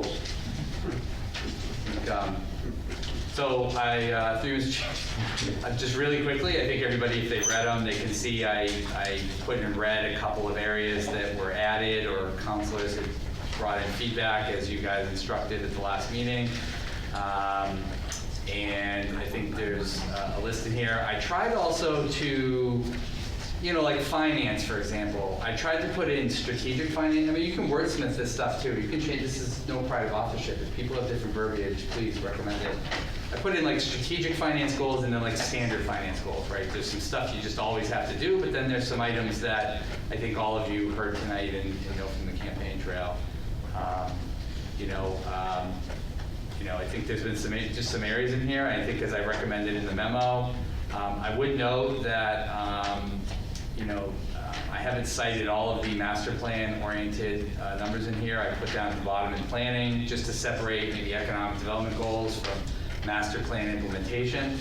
goals. So I just really quickly, I think everybody, if they read them, they can see I put in red a couple of areas that were added or councilors had brought in feedback as you guys instructed at the last meeting. And I think there's a list in here. I tried also to, like finance, for example. I tried to put in strategic finance. I mean, you can wordsmith this stuff too. You can change, this is no pride of authorship. If people have different verbiage, please recommend it. I put in like strategic finance goals and then like standard finance goals, right? There's some stuff you just always have to do, but then there's some items that I think all of you heard tonight and from the campaign trail. I think there's been some areas in here. I think as I recommended in the memo, I would note that I haven't cited all of the master plan oriented numbers in here. I put down at the bottom in planning just to separate maybe economic development goals from master plan implementation,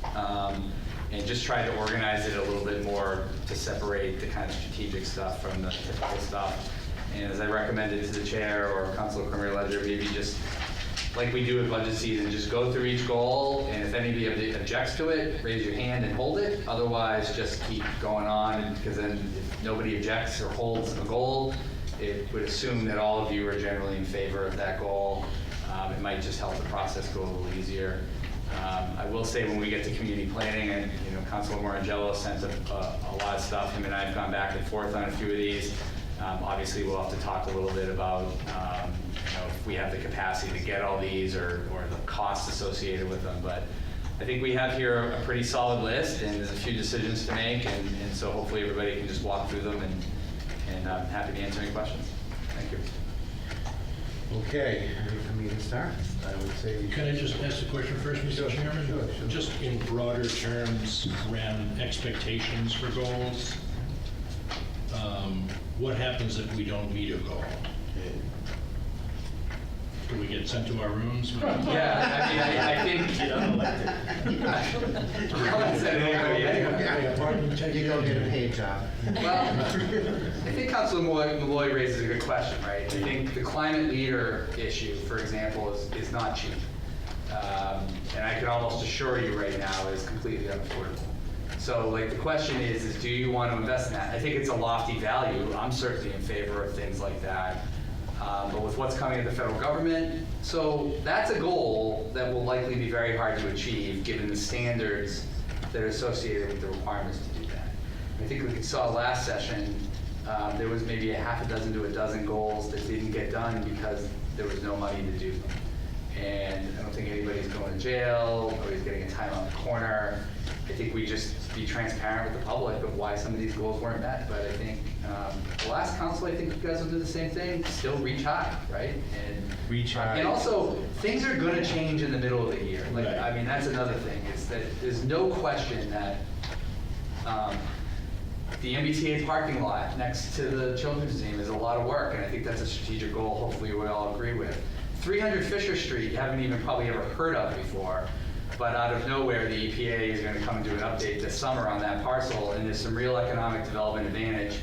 and just try to organize it a little bit more to separate the kind of strategic stuff from the typical stuff. And as I recommended to the chair or Councilor Premier Ledger, maybe just like we do at budget season, just go through each goal, and if anybody objects to it, raise your hand and hold it. Otherwise, just keep going on, because then if nobody objects or holds a goal, it would assume that all of you are generally in favor of that goal. It might just help the process go a little easier. I will say when we get to community planning, and Councilor Morangello sent a lot of stuff. Him and I have gone back and forth on a few of these. Obviously, we'll have to talk a little bit about if we have the capacity to get all these or the costs associated with them. But I think we have here a pretty solid list, and there's a few decisions to make, and so hopefully everybody can just walk through them, and I'm happy to answer any questions. Thank you. Okay, ready for me to start? I would say. Can I just ask a question first, Mr. Chairman? Sure. Just in broader terms around expectations for goals, what happens if we don't meet a goal? Do we get sent to our rooms? Yeah, I think. You go get a paid job. Well, I think Councilor Malloy raises a good question, right? I think the climate leader issue, for example, is not cheap. And I can almost assure you right now is completely unaffordable. So the question is do you want to invest in that? I think it's a lofty value. I'm certainly in favor of things like that. But with what's coming at the federal government, so that's a goal that will likely be very hard to achieve given the standards that are associated with the requirements to do that. I think we saw last session, there was maybe a half a dozen to a dozen goals that didn't get done because there was no money to do them. And I don't think anybody's going to jail, nobody's getting a time on the corner. I think we just be transparent with the public of why some of these goals weren't met. But I think the last council, I think you guys will do the same thing, still reach high, right? And reach high. And also, things are going to change in the middle of the year. Right. I mean, that's another thing, is that there's no question that the MBTA parking lot next to the Children's Museum is a lot of work, and I think that's a strategic goal hopefully we all agree with. 300 Fisher Street, you haven't even probably ever heard of before, but out of nowhere, the EPA is going to come and do an update this summer on that parcel, and there's some real economic development advantage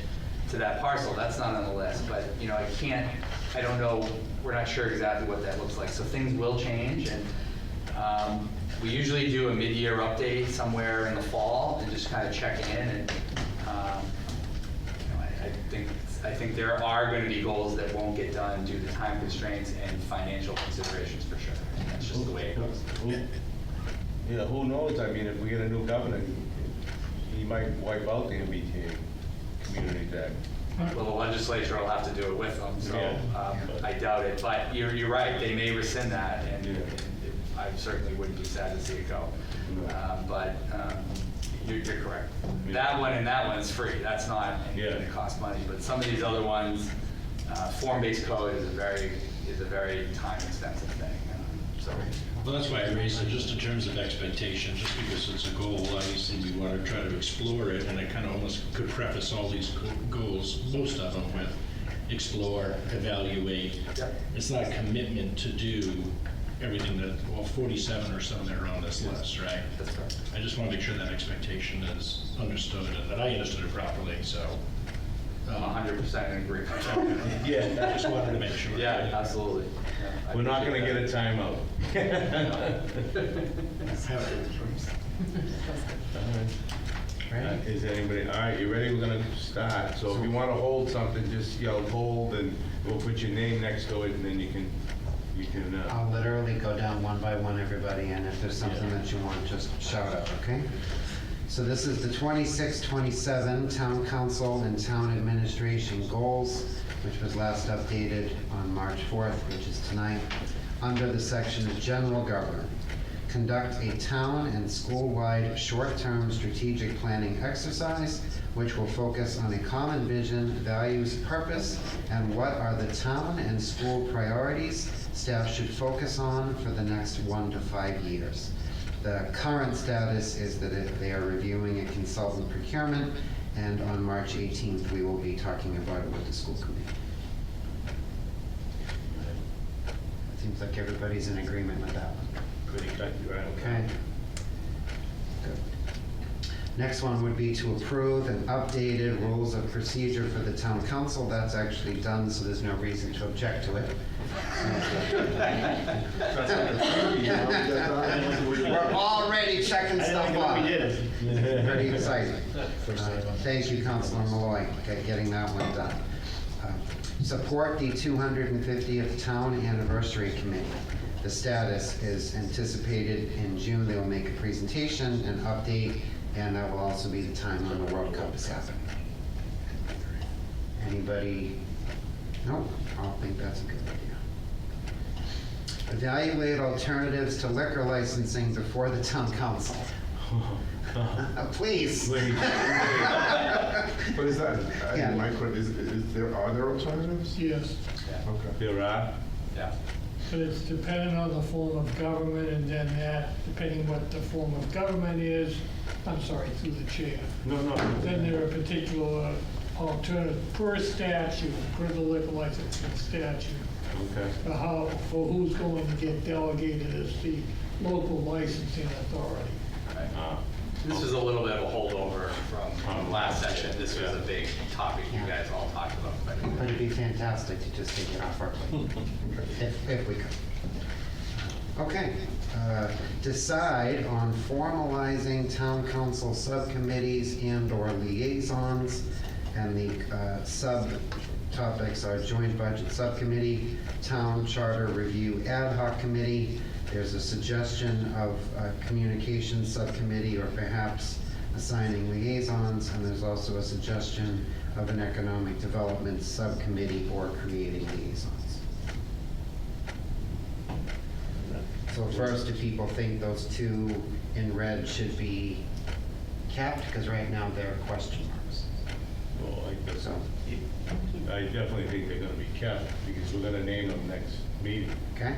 to that parcel. That's not on the list, but I don't know, we're not sure exactly what that looks like. So things will change, and we usually do a mid-year update somewhere in the fall and just kind of check in, and I think there are going to be goals that won't get done due to time constraints and financial considerations for sure. That's just the way it goes. Yeah, who knows? I mean, if we get a new governor, he might wipe out the MBTA community tax. Well, the legislature will have to do it with them, so I doubt it. But you're right, they may rescind that, and I certainly wouldn't be sad to see it go. But you're correct. That one and that one's free. That's not anything that costs money. But some of these other ones, form-based code is a very time-expensive thing. Well, that's why I raised it, just in terms of expectation, just because it's a goal, obviously we want to try to explore it, and I kind of almost could preface all these goals, most of them, with explore, evaluate. Yep. It's not a commitment to do everything that, 47 or so that are on this list, right? That's right. I just want to make sure that expectation is understood and that I understood it properly, so. I'm 100% in agreement. Yeah. I just wanted to make sure. Yeah, absolutely. Yeah, I We're not gonna appreciate get a timeout. Is anybody, all right, you ready? We're gonna start. So if you wanna hold something, just yell hold, and we'll put your name next to it, and then you can, I'll literally go down one by one, everybody, and if there's something that you want, just shout out, okay? So this is the 26-27 Town Council and Town Administration Goals, which was last updated on March 4th, which is tonight, under the section of General Government. Conduct a town and school-wide short-term strategic planning exercise, which will focus on a common vision, values, purpose, and what are the town and school priorities staff should focus on for the next 1 to 5 years. The current status is that they are reviewing a consultant procurement, and on March 18th, we will be talking about it with the school committee. Seems like everybody's in agreement with that one. pretty cut you out. Okay. Good. Next one would be to approve an updated rules of procedure for the town council. That's actually done, so there's no reason to object to it. We're already checking stuff off. Pretty exciting. Thank you, Councilor Malloy, getting that one done. Support the 250th Town Anniversary Committee. The status is anticipated in June. They will make a presentation and update, and that will also be the time when the World Cup is happening. Anybody? Nope, I don't think that's a good idea. Evaluate alternatives to liquor licensing before the town council. Please. What is that? Yeah. Are there alternatives? Yes, Okay. There are? Yeah. but it's dependent on the form of government, and then that, depending what the form of government is, I'm sorry, through the chair. No. Then there are particular alternatives per statute, per the liquor licensing statute, Okay. for who's going to get delegated as the local licensing authority. Right. This was a little bit of a holdover from last session. This was a big topic you guys all talked about. But it'd be fantastic to just take it off our plate, if we could. Okay, decide on formalizing town council subcommittees and/or liaisons, and the subtopics are joint budget subcommittee, town charter review ad hoc committee. There's a suggestion of a communications subcommittee, or perhaps assigning liaisons, and there's also a suggestion of an economic development subcommittee or creating liaisons. So first, do people think those two in red should be kept? Because right now they're question marks. Well, So, I definitely think they're gonna be kept, because we're gonna name them next meeting. okay?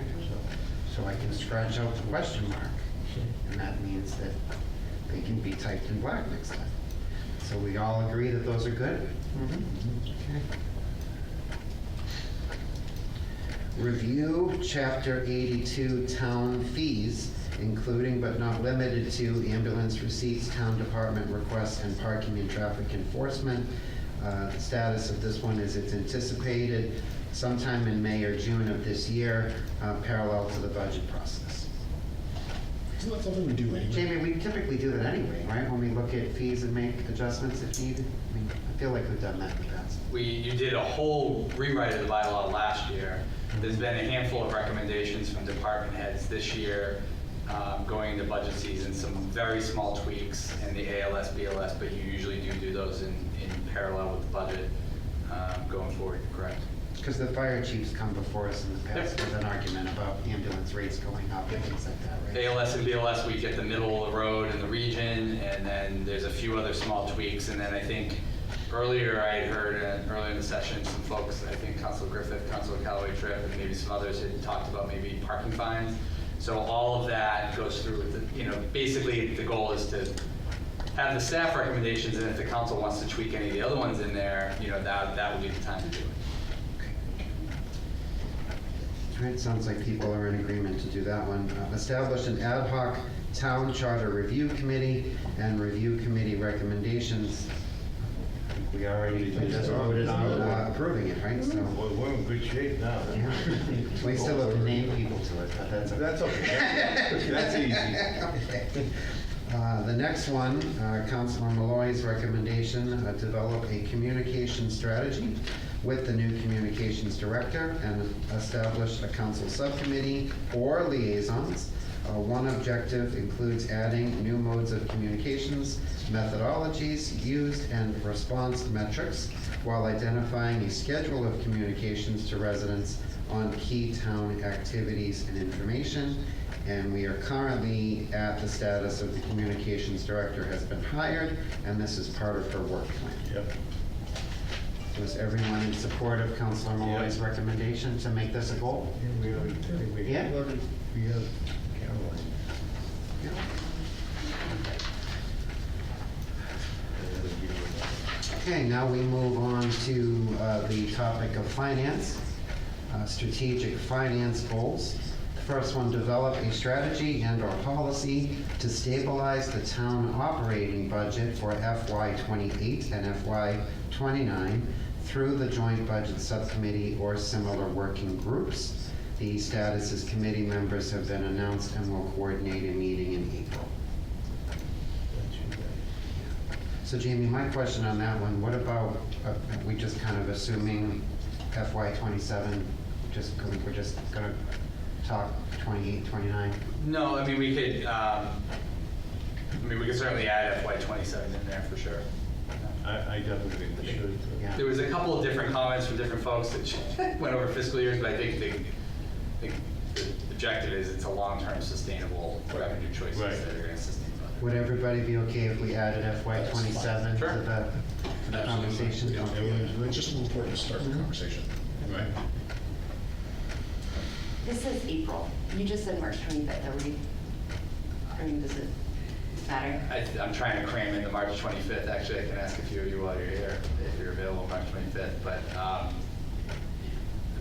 So I can scratch out the question mark, and that means that they can be typed in black next time. So we all agree that those are good? Okay. Review Chapter 82 town fees, including but not limited to ambulance receipts, town department requests, and parking and traffic enforcement. The status of this one is it's anticipated sometime in May or June of this year, parallel to the budget process. Isn't that something we do anyway? Jamie, we typically do that anyway, right? When we look at fees and make adjustments if needed? I mean, I feel like we've done that in the past. You did a whole rewrite of the bylaw last year. There's been a handful of recommendations from department heads this year, going into budget season, some very small tweaks in the ALS, BLS, but you usually do those in parallel with the budget going forward, correct? Because the fire chiefs come before us in the past Yep. with an argument about ambulance rates going up and things like that, right? ALS and BLS, we get the middle of the road in the region, and then there's a few other small tweaks, and then I think earlier I had heard, earlier in the session, some folks, I think Councilor Griffith, Councilor Callaway Tripp, and maybe some others had talked about maybe parking fines. So all of that goes through with the, basically the goal is to have the staff recommendations, and if the council wants to tweak any of the other ones in there, that would be the time to do it. All right, sounds like people are in agreement to do that one. Establish an ad hoc town charter review committee and review committee recommendations. I think We just voted on approving it, right? So, Well, we're in good shape now. yeah. We still have to name people to it, but that's okay. That's okay. That's easy. The next one, Councilor Malloy's recommendation, develop a communication strategy with the new communications director and establish a council subcommittee or liaisons. One objective includes adding new modes of communications, methodologies used, and response metrics, while identifying a schedule of communications to residents on key town activities and information. And we are currently at the status of the communications director has been hired, and this is part of her work plan. Yep. Was everyone in support of Councilor Malloy's recommendation to make this a goal? We have Yeah. Caroline. Yeah. Okay, now we move on to the topic of finance, strategic finance goals. The first one, develop a strategy and/or policy to stabilize the town operating budget for FY28 and FY29 through the joint budget subcommittee or similar working groups. The status is committee members have been announced and will coordinate a meeting in April. So Jamie, my question on that one, what about, we just kind of assuming FY27, we're just gonna talk 28, 29? No, I mean, we could certainly add FY27 in there for sure. I definitely think we should. Yeah. There was a couple of different comments from different folks that went over fiscal years, but I think the objective is it's a long-term sustainable revenue choices Right. that are going to sustain budget. Would everybody be okay if we added FY27 Sure. to the conversation? Yeah. It's just important to start the conversation. Right. This is April. You just said March 25th. I mean, does it matter? I'm trying to cram in the March 25th. Actually, I can ask a few of you while you're here, if you're available March 25th. But, I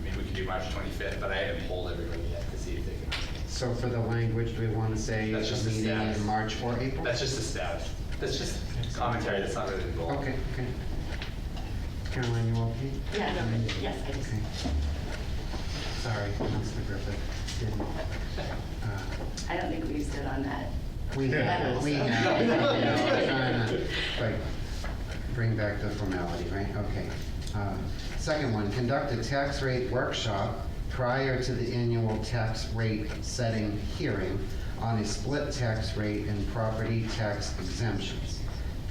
mean, we can do March 25th, but I haven't polled everybody yet to see if they can. So for the language, do we want to say That's just a the meeting status. in March or April? That's just a status. That's just commentary. That's not really the goal. Okay, okay. Caroline, you okay? Yeah, no, yes, I just, Okay. Sorry, Councilor Griffith. Didn't, I don't think we stood on that. we have, Yeah. I'm trying to, like, bring back the formality, right? Okay. Second one, conduct a tax rate workshop prior to the annual tax rate setting hearing on a split tax rate and property tax exemptions.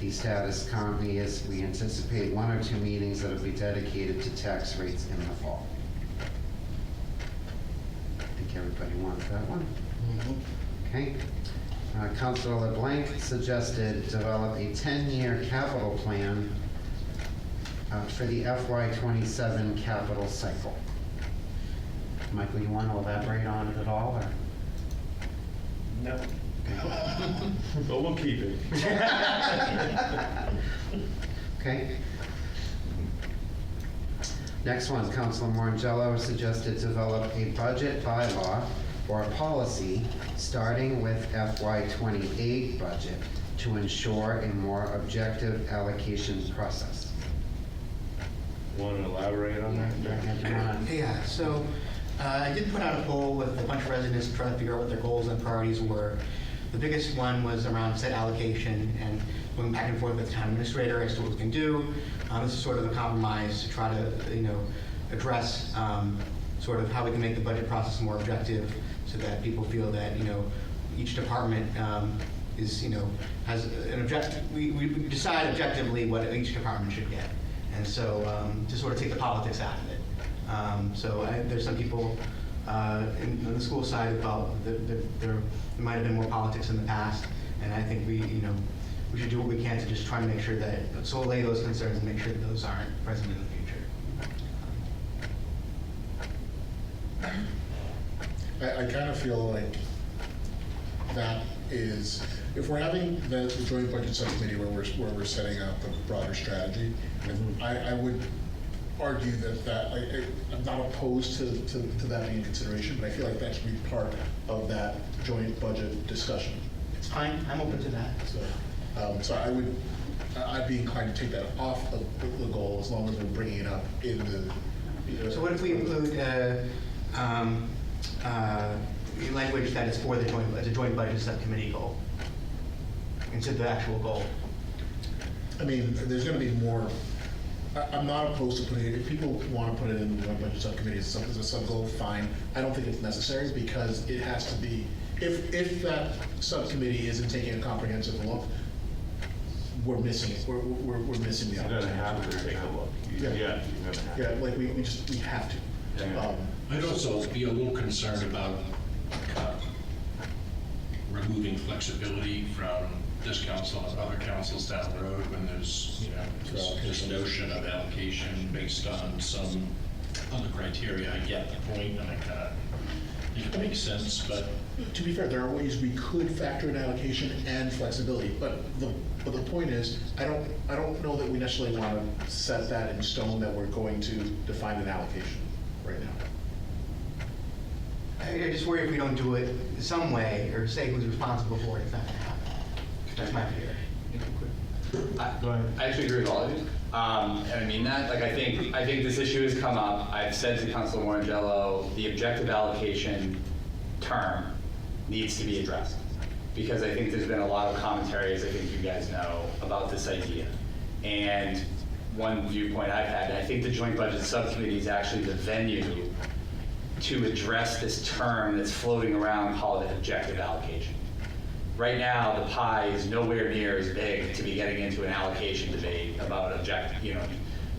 The status currently is we anticipate 1 or 2 meetings that will be dedicated to tax rates in the fall. I think everybody wants that one. Okay. Councilor LeBlanc suggested develop a 10-year capital plan for the FY27 capital cycle. Michael, you want to elaborate on it at all, or? No. But we'll keep it. Okay. Next one, Councilor Morangello suggested develop a budget bylaw or policy starting with FY28 budget to ensure a more objective allocation process. Want to elaborate on that? Greg, do you wanna- Yeah, so I did put out a poll with a bunch of residents to try to figure out what their goals and priorities were. The biggest one was around set allocation and going back and forth with the town administrator as to what we can do. This is sort of a compromise to try to, address sort of how we can make the budget process more objective so that people feel that, each department is, has an objective. We decide objectively what each department should get. And so to sort of take the politics out of it. There's some people in the school side who felt that there might have been more politics in the past, and I think we should do what we can to just try to make sure that, so allay those concerns and make sure that those aren't present in the future. I kind of feel like that is, if we're having the joint budget subcommittee where we're setting up a broader strategy, I would argue that I'm not opposed to that being a consideration, but I feel like that should be part of that joint budget discussion. It's fine, I'm open to that. So I would I'd be inclined to take that off of the goal as long as we're bringing it up in the. So what if we include language that is for the joint budget subcommittee goal instead of the actual goal? I mean, there's gonna be more, I'm not opposed to putting it, if people wanna put it in the joint budget subcommittee as a sub-goal, fine. I don't think it's necessary because it has to be, if that subcommittee isn't taking a comprehensive look, we're missing it, we're missing the You're opportunity. gonna have to take a look. Yeah. Yeah, you're gonna have to. Yeah, like we have to. Yeah. I'd also be a little concerned about removing flexibility from this council and other councils down the road when there's, you know, this notion of allocation based on some other criteria. I get the point, and I kind of think it makes sense, but To be fair, there are ways we could factor in allocation and flexibility, but the point is, I don't know that we necessarily want to set that in stone that we're going to define an allocation right now. I just worry if we don't do it some way or say who's responsible for it, it's not gonna happen. That's my fear. Go ahead. I actually agree with all of you. And I mean that, like, I think this issue has come up. I've said to Councilor Morangello, the objective allocation term needs to be addressed. Because I think there's been a lot of commentary, as I think you guys know, about this idea. And one viewpoint I've had, and I think the Joint Budget Subcommittee is actually the venue to address this term that's floating around called objective allocation. Right now, the pie is nowhere near as big to be getting into an allocation debate about objective, you know.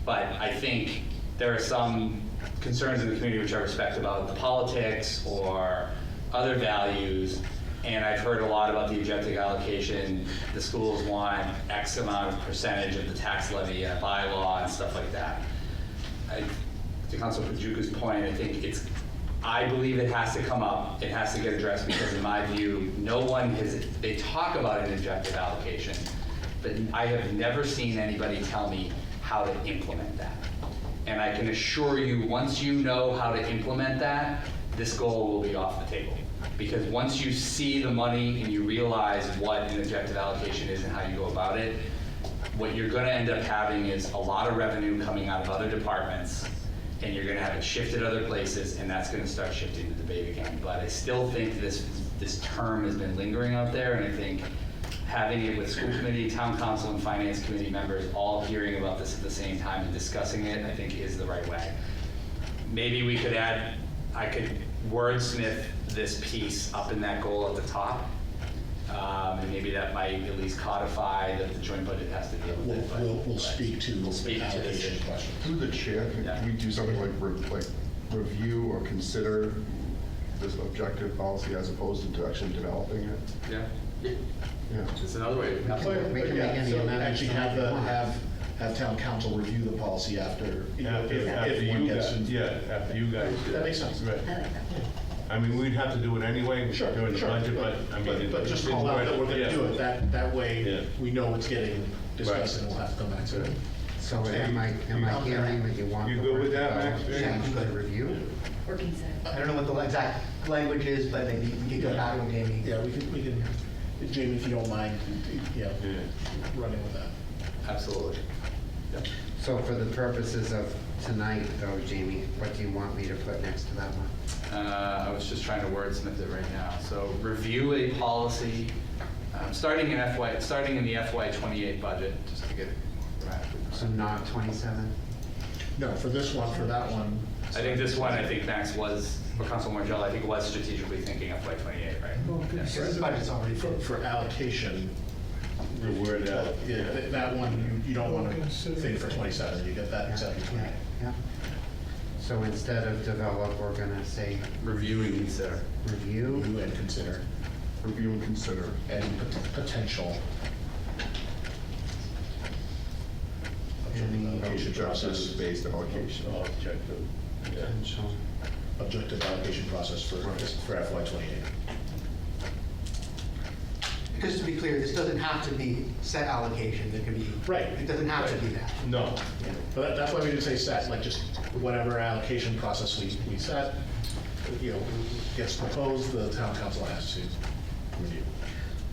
But I think there are some concerns in the community which I respect about the politics or other values. And I've heard a lot about the objective allocation. The schools want X amount of percentage of the tax levy bylaw and stuff like that. To Councilor Pajuka's point, I believe it has to come up, it has to get addressed, because in my view, they talk about an objective allocation, but I have never seen anybody tell me how to implement that. And I can assure you, once you know how to implement that, this goal will be off the table. Because once you see the money and you realize what an objective allocation is and how you go about it, what you're gonna end up having is a lot of revenue coming out of other departments, and you're gonna have it shifted other places, and that's gonna start shifting the debate again. But I still think this term has been lingering out there, and I think having it with school committee, town council, and finance committee members all hearing about this at the same time and discussing it, I think is the right way. Maybe we could I could wordsmith this piece up in that goal at the top, and maybe that might at least codify that the joint budget has to deal with it. but- We'll speak to We'll speak the to this. allocation question. Through the chair, can we do something like review or consider this objective policy as opposed to actually developing it? Yeah, Yeah. it's another way. We can make any So amendments actually that we want. have town council review the policy after, After if one you gets. guys, yeah, after you guys. do That it. makes sense. Right. I like that. I mean, we'd have to do it anyway Sure, during the sure. budget, but I mean. But just it's call out right that we're yeah. gonna do it, that way Yeah. we know it's getting discussed and we'll have to come back to it. So am I hearing that you want You the good word with that, develop Max? changed to review? Or consider. I don't know what the exact language is, but maybe you can get back with Jamie. Yeah, we can, Jamie, if you don't mind, Yeah. running with that. Absolutely. Yep. So for the purposes of tonight though, Jamie, what do you want me to put next to that one? I was just trying to wordsmith it right now. So review a policy, starting in the FY '28 budget, just to get it right. So not 27? No, for this one, for that one. I think this one, Max was, or Council Margell, I think was strategically thinking FY '28, right? Yeah. Because this budget's already For allocation, The word out. yeah, that one, you don't want to Consider. think for 27, you get that in Yeah, 78. yeah. So instead of develop, we're gonna say Review and consider. review. Review and consider, Review and consider. and potential. Allocation process, Objective-based allocation. Oh, objective. Yeah. Potential. objective allocation process for FY '28. Just to be clear, this doesn't have to be set allocation, it can be. Right. It doesn't have to be that. No. But that's why we didn't say set, like just whatever allocation process we set, gets proposed, the town council has to review.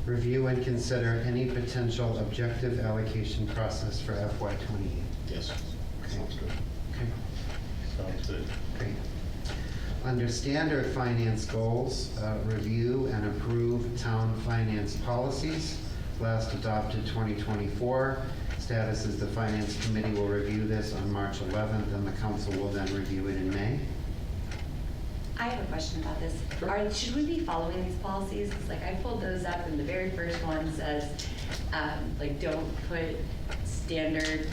Review and consider any potential objective allocation process for FY '28. Yes. Sounds good. Okay, Sounds good. great. Under standard finance goals, review and approve town finance policies, last adopted 2024. Status is the finance committee will review this on March 11th, and the council will then review it in May. I have a question about this. Should we be following these policies? 'Cause, like, I pulled those up, and the very first one says, like, don't put standard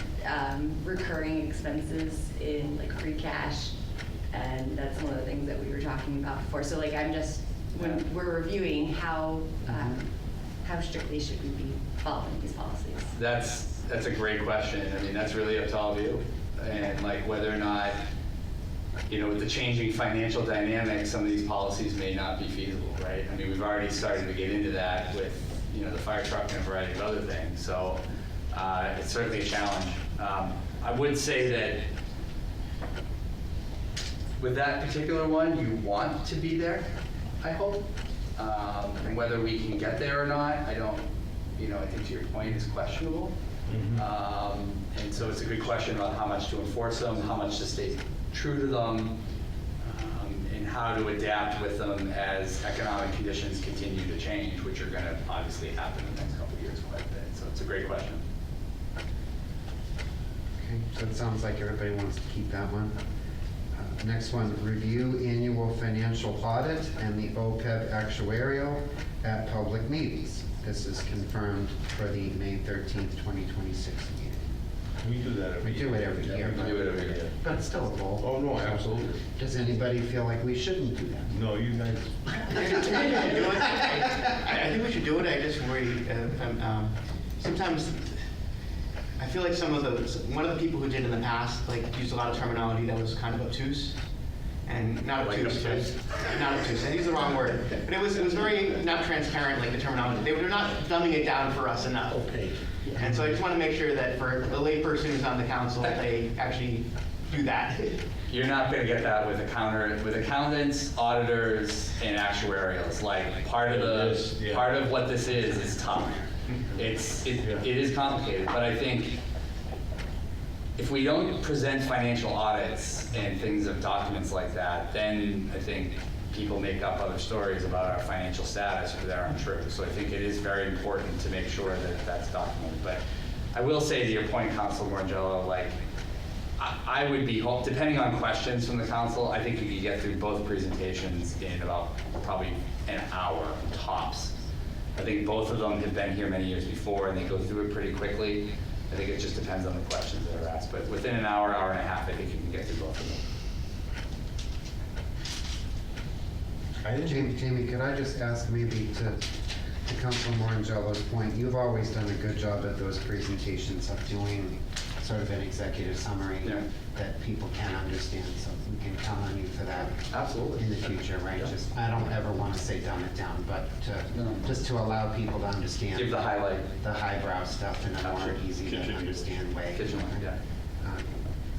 recurring expenses in like free cash, and that's one of the things that we were talking about before. So, like, I'm just, when we're reviewing, how strictly should we be following these policies? That's a great question. I mean, that's really up to all of you. And like whether or not, you know, with the changing financial dynamics, some of these policies may not be feasible, right? I mean, we've already started to get into that with, you know, the fire truck and a variety of other things. So it's certainly a challenge. I would say that with that particular one, you want to be there, I hope. And whether we can get there or not, I don't, you know, I think to your point is questionable. And so it's a good question about how much to enforce them, how much to stay true to them, and how to adapt with them as economic conditions continue to change, which are going to obviously happen in the next couple of years quite a bit. So it's a great question. Okay, so it sounds like everybody wants to keep that one. Next one, review annual financial audit and the OPEB actuarial at public meetings. This is confirmed for the May 13th, 2026 meeting. We do that every We year. do it every year. We do it every year. But it's still a goal. Oh, no, absolutely. Does anybody feel like we shouldn't do that? No, you guys, I think we should do it. I just worry. Sometimes I feel like one of the people who did in the past like used a lot of terminology that was kind of obtuse. And not Like obtuse, obtuse? not obtuse. I used the wrong word, but it was very not transparent, like the terminology. They were not dumbing it down for us enough. Okay. And so I just want to make sure that for the layperson who's on the council, they actually do that. You're not going to get that with accountants, auditors, and actuarials. Like part of what this is tough. It is complicated, but I think if we don't present financial audits and things of documents like that, then I think people make up other stories about our financial status that aren't true. So I think it is very important to make sure that that's documented. But I will say to your point, Council Morangelo, like I would be, depending on questions from the council, I think you could get through both presentations in about probably an hour tops. I think both of them have been here many years before and they go through it pretty quickly. I think it just depends on the questions that are asked, but within an hour, hour and a half, I think you can get through both of them. Jamie, could I just ask maybe to Councilor Morangelo's point, you've always done a good job at those presentations of doing sort of an executive summary Yeah. that people can understand, so we can count on you for that Absolutely. in the future, right? Yeah. Just, I don't ever want to say dumb it down, but No. just to allow people to understand Give the highlight. the highbrow stuff in a more Absolutely. easy to understand way. Kitchen, yeah.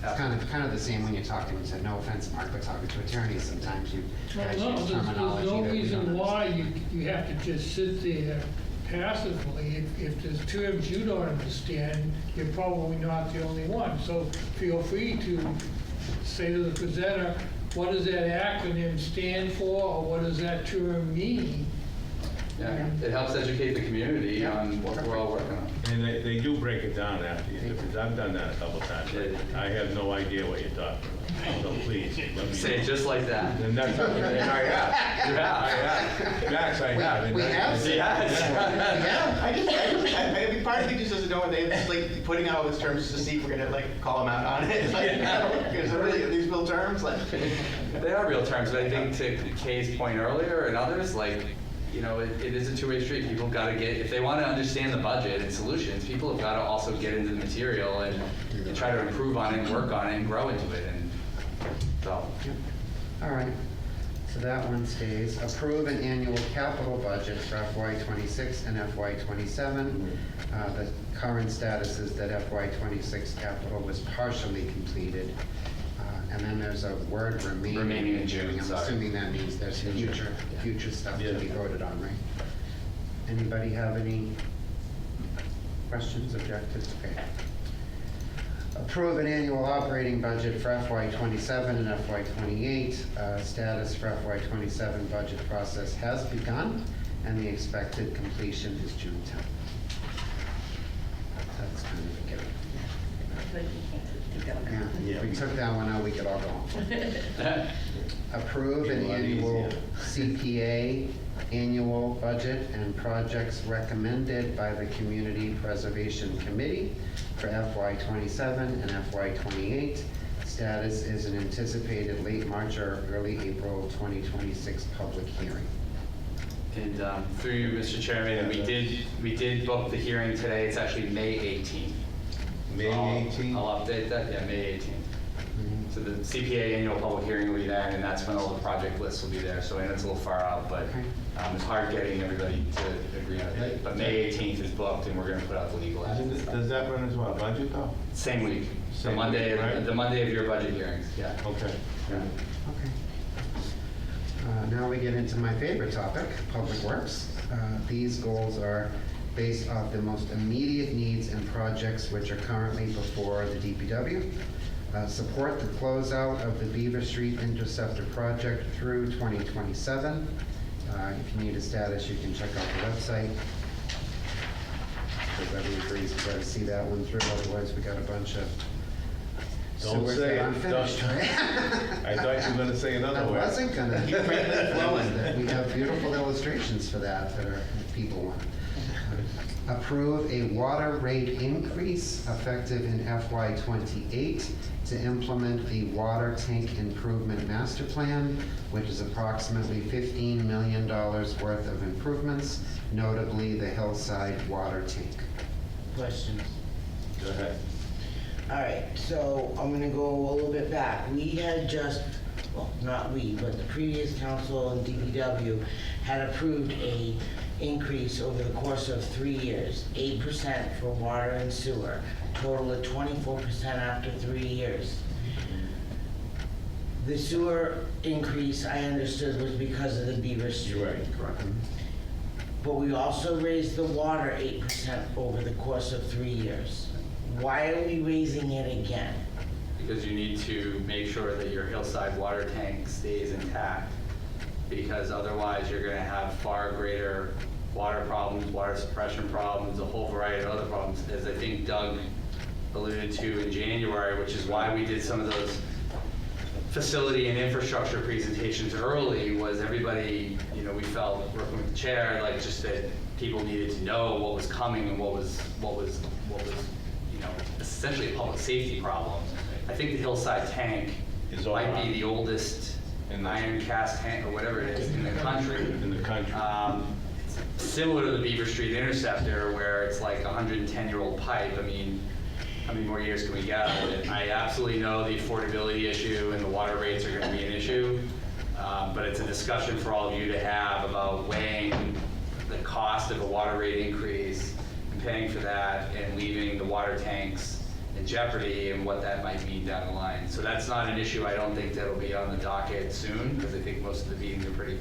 It's kind of the same when you talk to them and said, no offense, Mark, but talking to attorneys, sometimes you guys No, use there's terminology no that we don't reason why understand. you have to just sit there passively. If there's terms you don't understand, you're probably not the only one. So feel free to say to the presenter, what does that acronym stand for, or what does that term mean? Yeah, it helps educate the community Yeah. on what we're all working on. and they do break it down after you, because I've done that a couple times. I have no idea what you're talking about, so please, let me Say it just like that. And that's, and I have. You have. I have. Max, I have. We have said Yes. I mean, part of me just doesn't know what they're just like putting out all these terms to see if we're gonna like call them out on it. It's like, is there really these real terms? Like, They are real terms, but I think to Kay's point earlier and others, like, you know, it is a two-way street. People got to get, if they want to understand the budget and solutions, people have got to also get into the material and try to improve on it, and work on it, and grow into it. And so, All right, so that one stays. Approve an annual capital budget for FY '26 and FY '27. The current status is that FY '26 capital was partially completed. And then there's a word remaining. Remaining in June, I'm sorry. assuming that means there's future stuff to be Yeah. voted on, right? Anybody have any questions, objectives? Okay. Approve an annual operating budget for FY27 and FY28. Status for FY27 budget process has begun, and the expected completion is June 10th. That's kind of a given. But you can't keep going. Yeah, if we took that one out, we could all go home. Approve an annual CPA annual budget and projects recommended by the Community Preservation Committee for FY27 and FY28. Status is an anticipated late March or early April 2026 public hearing. And through you, Mr. Chairman, we did book the hearing today. It's actually May 18th. May 18th? I'll update that, yeah, May 18th. So the CPA annual public hearing will be then, and that's when all the project lists will be there. So I know it's a little far out, but it's hard getting everybody to agree on it. But May 18th is booked, and we're going to put out the legal ads. Does that run as well, budget though? Same week, Same the Monday, week, right? the Monday of your budget hearings, yeah. Okay. Yeah. Okay. Now we get into my favorite topic, Public Works. These goals are based off the most immediate needs and projects which are currently before the DPW. Support the closeout of the Beaver Street Interceptor project through 2027. If you need a status, you can check out the website. Everybody agrees we got to see that one through, otherwise we got a bunch of Don't sewers say that it. unfinished, right? I thought you were gonna say another I word. wasn't gonna. Keep it flowing. We have beautiful illustrations for that are people want. Approve a water rate increase effective in FY28 to implement the water tank improvement master plan, which is approximately $15 million worth of improvements, notably the hillside water tank. Questions? Go ahead. All right, so I'm gonna go a little bit back. We had just, well, not we, but the previous council and DPW had approved a increase over the course of 3 years, 8% for water and sewer, total of 24% after 3 years. The sewer increase, I understood, was because of the Beaver Street. You're right, correct. But we also raised the water 8% over the course of 3 years. Why are we raising it again? Because you need to make sure that your hillside water tank stays intact, because otherwise you're going to have far greater water problems, water suppression problems, a whole variety of other problems, as I think Doug alluded to in January, which is why we did some of those facility and infrastructure presentations early. Was everybody, we felt, working with the chair, like just that people needed to know what was coming and what was essentially a public safety problem. I think the hillside tank might be the oldest iron cast tank or whatever it is in the country. Similar to the Beaver Street Interceptor, where it's like a 110-year-old pipe. I mean, how many more years can we get out of it? I absolutely know the affordability issue and the water rates are going to be an issue, but it's a discussion for all of you to have about weighing the cost of a water rate increase and paying for that and leaving the water tanks in jeopardy and what that might mean down the line. So that's not an issue. I don't think that'll be on the docket soon, because I think most of the meetings are pretty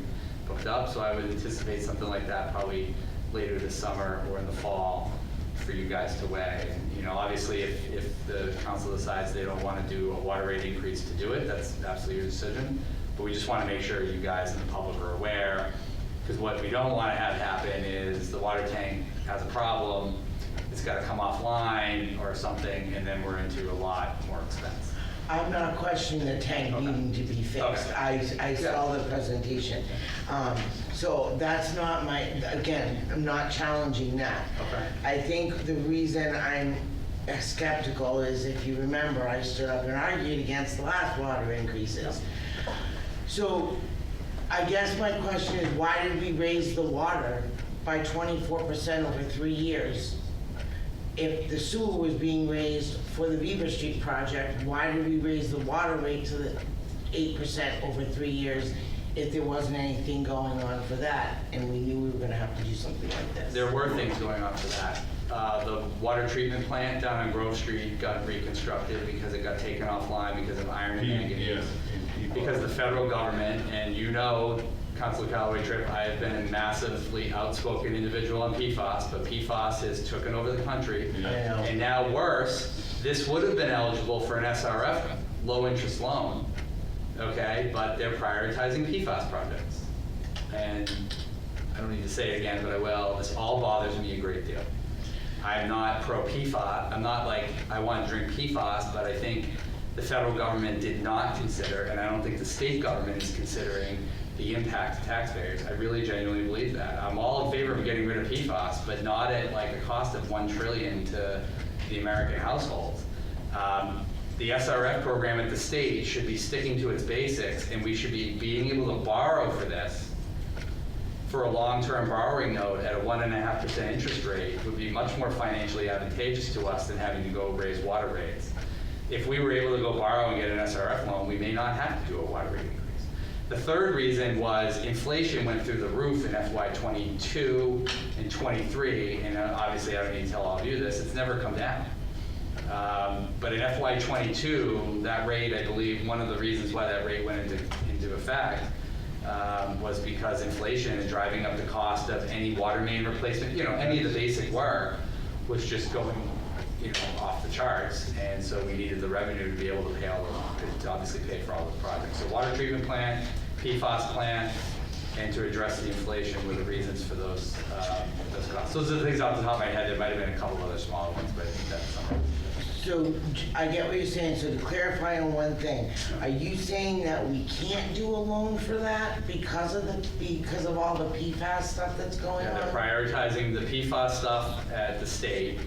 booked up. So I would anticipate something like that probably later this summer or in the fall for you guys to weigh. And, obviously, if the council decides they don't want to do a water rate increase to do it, that's absolutely your decision. But we just want to make sure you guys and the public are aware, because what we don't want to have happen is the water tank has a problem, it's got to come offline or something, and then we're into a lot more expense. I'm not questioning the tank needing to be fixed. I saw the presentation. So that's not again, I'm not challenging that. Okay. I think the reason I'm skeptical is, if you remember, I stood up and argued against the last water increases. So I guess my question is, why did we raise the water by 24% over 3 years? If the sewer was being raised for the Beaver Street project, why did we raise the water rate to the 8% over 3 years if there wasn't anything going on for that and we knew we were gonna have to do something like this? There were things going on for that. The water treatment plant down on Grove Street got reconstructed because it got taken offline because of iron and manganese. Because the federal government, and Councilor Callaway trip, I have been a massively outspoken individual on PFAS, but PFAS has taken over the country. Yeah. And now worse, this would have been eligible for an SRF low interest loan, okay? But they're prioritizing PFAS projects. And I don't need to say it again, but I will. This all bothers me a great deal. I'm not pro PFAS. I'm not like, I want to drink PFAS, but I think the federal government did not consider, and I don't think the state government is considering the impact to taxpayers. I really genuinely believe that. I'm all in favor of getting rid of PFAS, but not at like a cost of $1 trillion to the American households. The SRF program at the state should be sticking to its basics, and we should be being able to borrow for this for a long-term borrowing note at a 1.5% interest rate would be much more financially advantageous to us than having to go raise water rates. If we were able to go borrow and get an SRF loan, we may not have to do a water rate increase. The third reason was inflation went through the roof in FY22 and 23, and obviously I don't need to tell all of you this, it's never come down. But in FY22, that rate, I believe, one of the reasons why that rate went into effect was because inflation and driving up the cost of any water main replacement, any of the basic work was just going, off the charts. And so we needed the revenue to be able to pay to obviously pay for all the projects. So water treatment plant, PFAS plant, and to address the inflation were the reasons for those costs. Those are the things off the top of my head. There might have been a couple other smaller ones, but that's something. So I get what you're saying. So to clarify on one thing, are you saying that we can't do a loan for that because of all the PFAS stuff that's going Yeah, on? they're prioritizing the PFAS stuff at the state.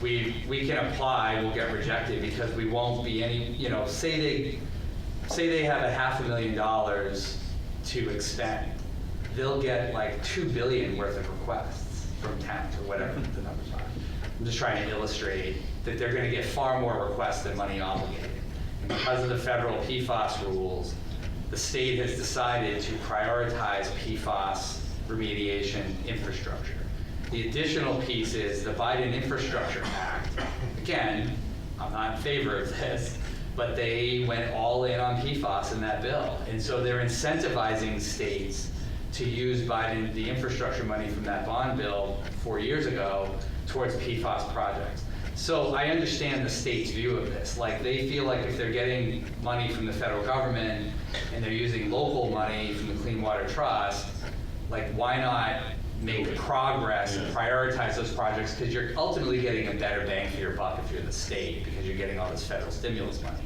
We can apply, we'll get rejected because we won't be any, say they have $500,000 to expend. They'll get like $2 billion worth of requests from towns or whatever the numbers are. I'm just trying to illustrate that they're going to get far more requests than money obligated. And because of the federal PFAS rules, the state has decided to prioritize PFAS remediation infrastructure. The additional piece is the Biden Infrastructure Act. Again, I'm not in favor of this, but they went all in on PFAS in that bill. And so they're incentivizing states to use the infrastructure money from that bond bill 4 years ago towards PFAS projects. So I understand the state's view of this. Like, they feel like if they're getting money from the federal government and they're using local money from the Clean Water Trust, like, why not make progress and prioritize those projects, because you're ultimately getting a better bang for your buck if you're the state, because you're getting all this federal stimulus money.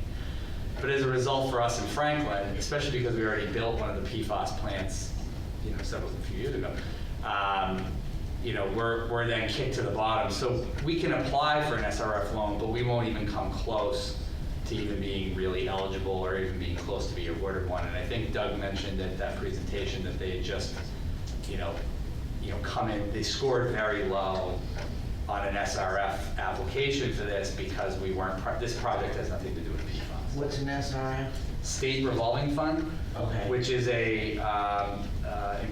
But as a result for us in Franklin, especially because we already built one of the PFAS plants, a few years ago, we're then kicked to the bottom. So we can apply for an SRF loan, but we won't even come close to even being really eligible or even being close to be awarded one. And I think Doug mentioned at that presentation that they just, come in, they scored very low on an SRF application for this because this project has nothing to do with PFAS. What's an SRF? State Revolving Fund, Okay. which is in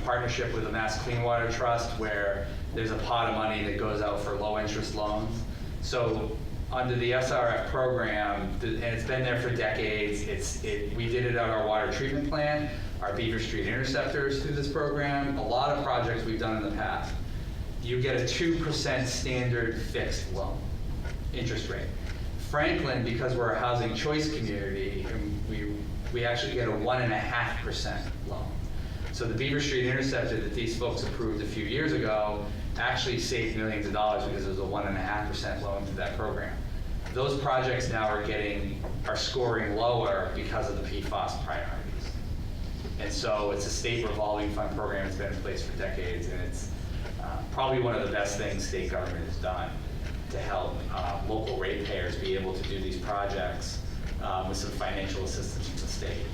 partnership with the Mass Clean Water Trust, where there's a pot of money that goes out for low interest loans. So under the SRF program, and it's been there for decades, we did it at our water treatment plant, our Beaver Street interceptors through this program, a lot of projects we've done in the past. You get a 2% standard fixed loan interest rate. Franklin, because we're a housing choice community, we actually get a 1.5% loan. So the Beaver Street interceptor that these folks approved a few years ago actually saved millions of dollars because it was a 1.5% loan to that program. Those projects now are scoring lower because of the PFAS priorities. And so it's a state revolving fund program. It's been in place for decades, and it's probably one of the best things state government has done to help local ratepayers be able to do these projects with some financial assistance from the state.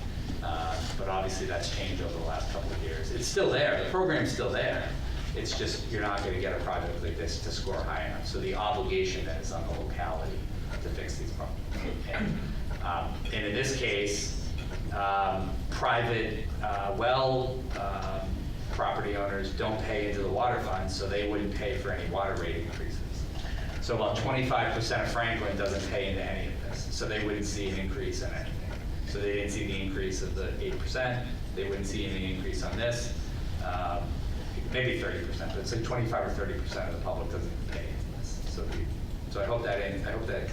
But obviously that's changed over the last couple of years. It's still there, the program's still there. It's just, you're not gonna get a project like this to score high enough. So the obligation that is on the locality to fix these problems. And in this case, private property owners don't pay into the water fund, so they wouldn't pay for any water rate increases. So about 25% of Franklin doesn't pay into any of this, so they wouldn't see an increase in anything. So they didn't see the increase of the 8%, they wouldn't see any increase on this. Maybe 30%, but it's like 25 or 30% of the public doesn't pay this. So I hope that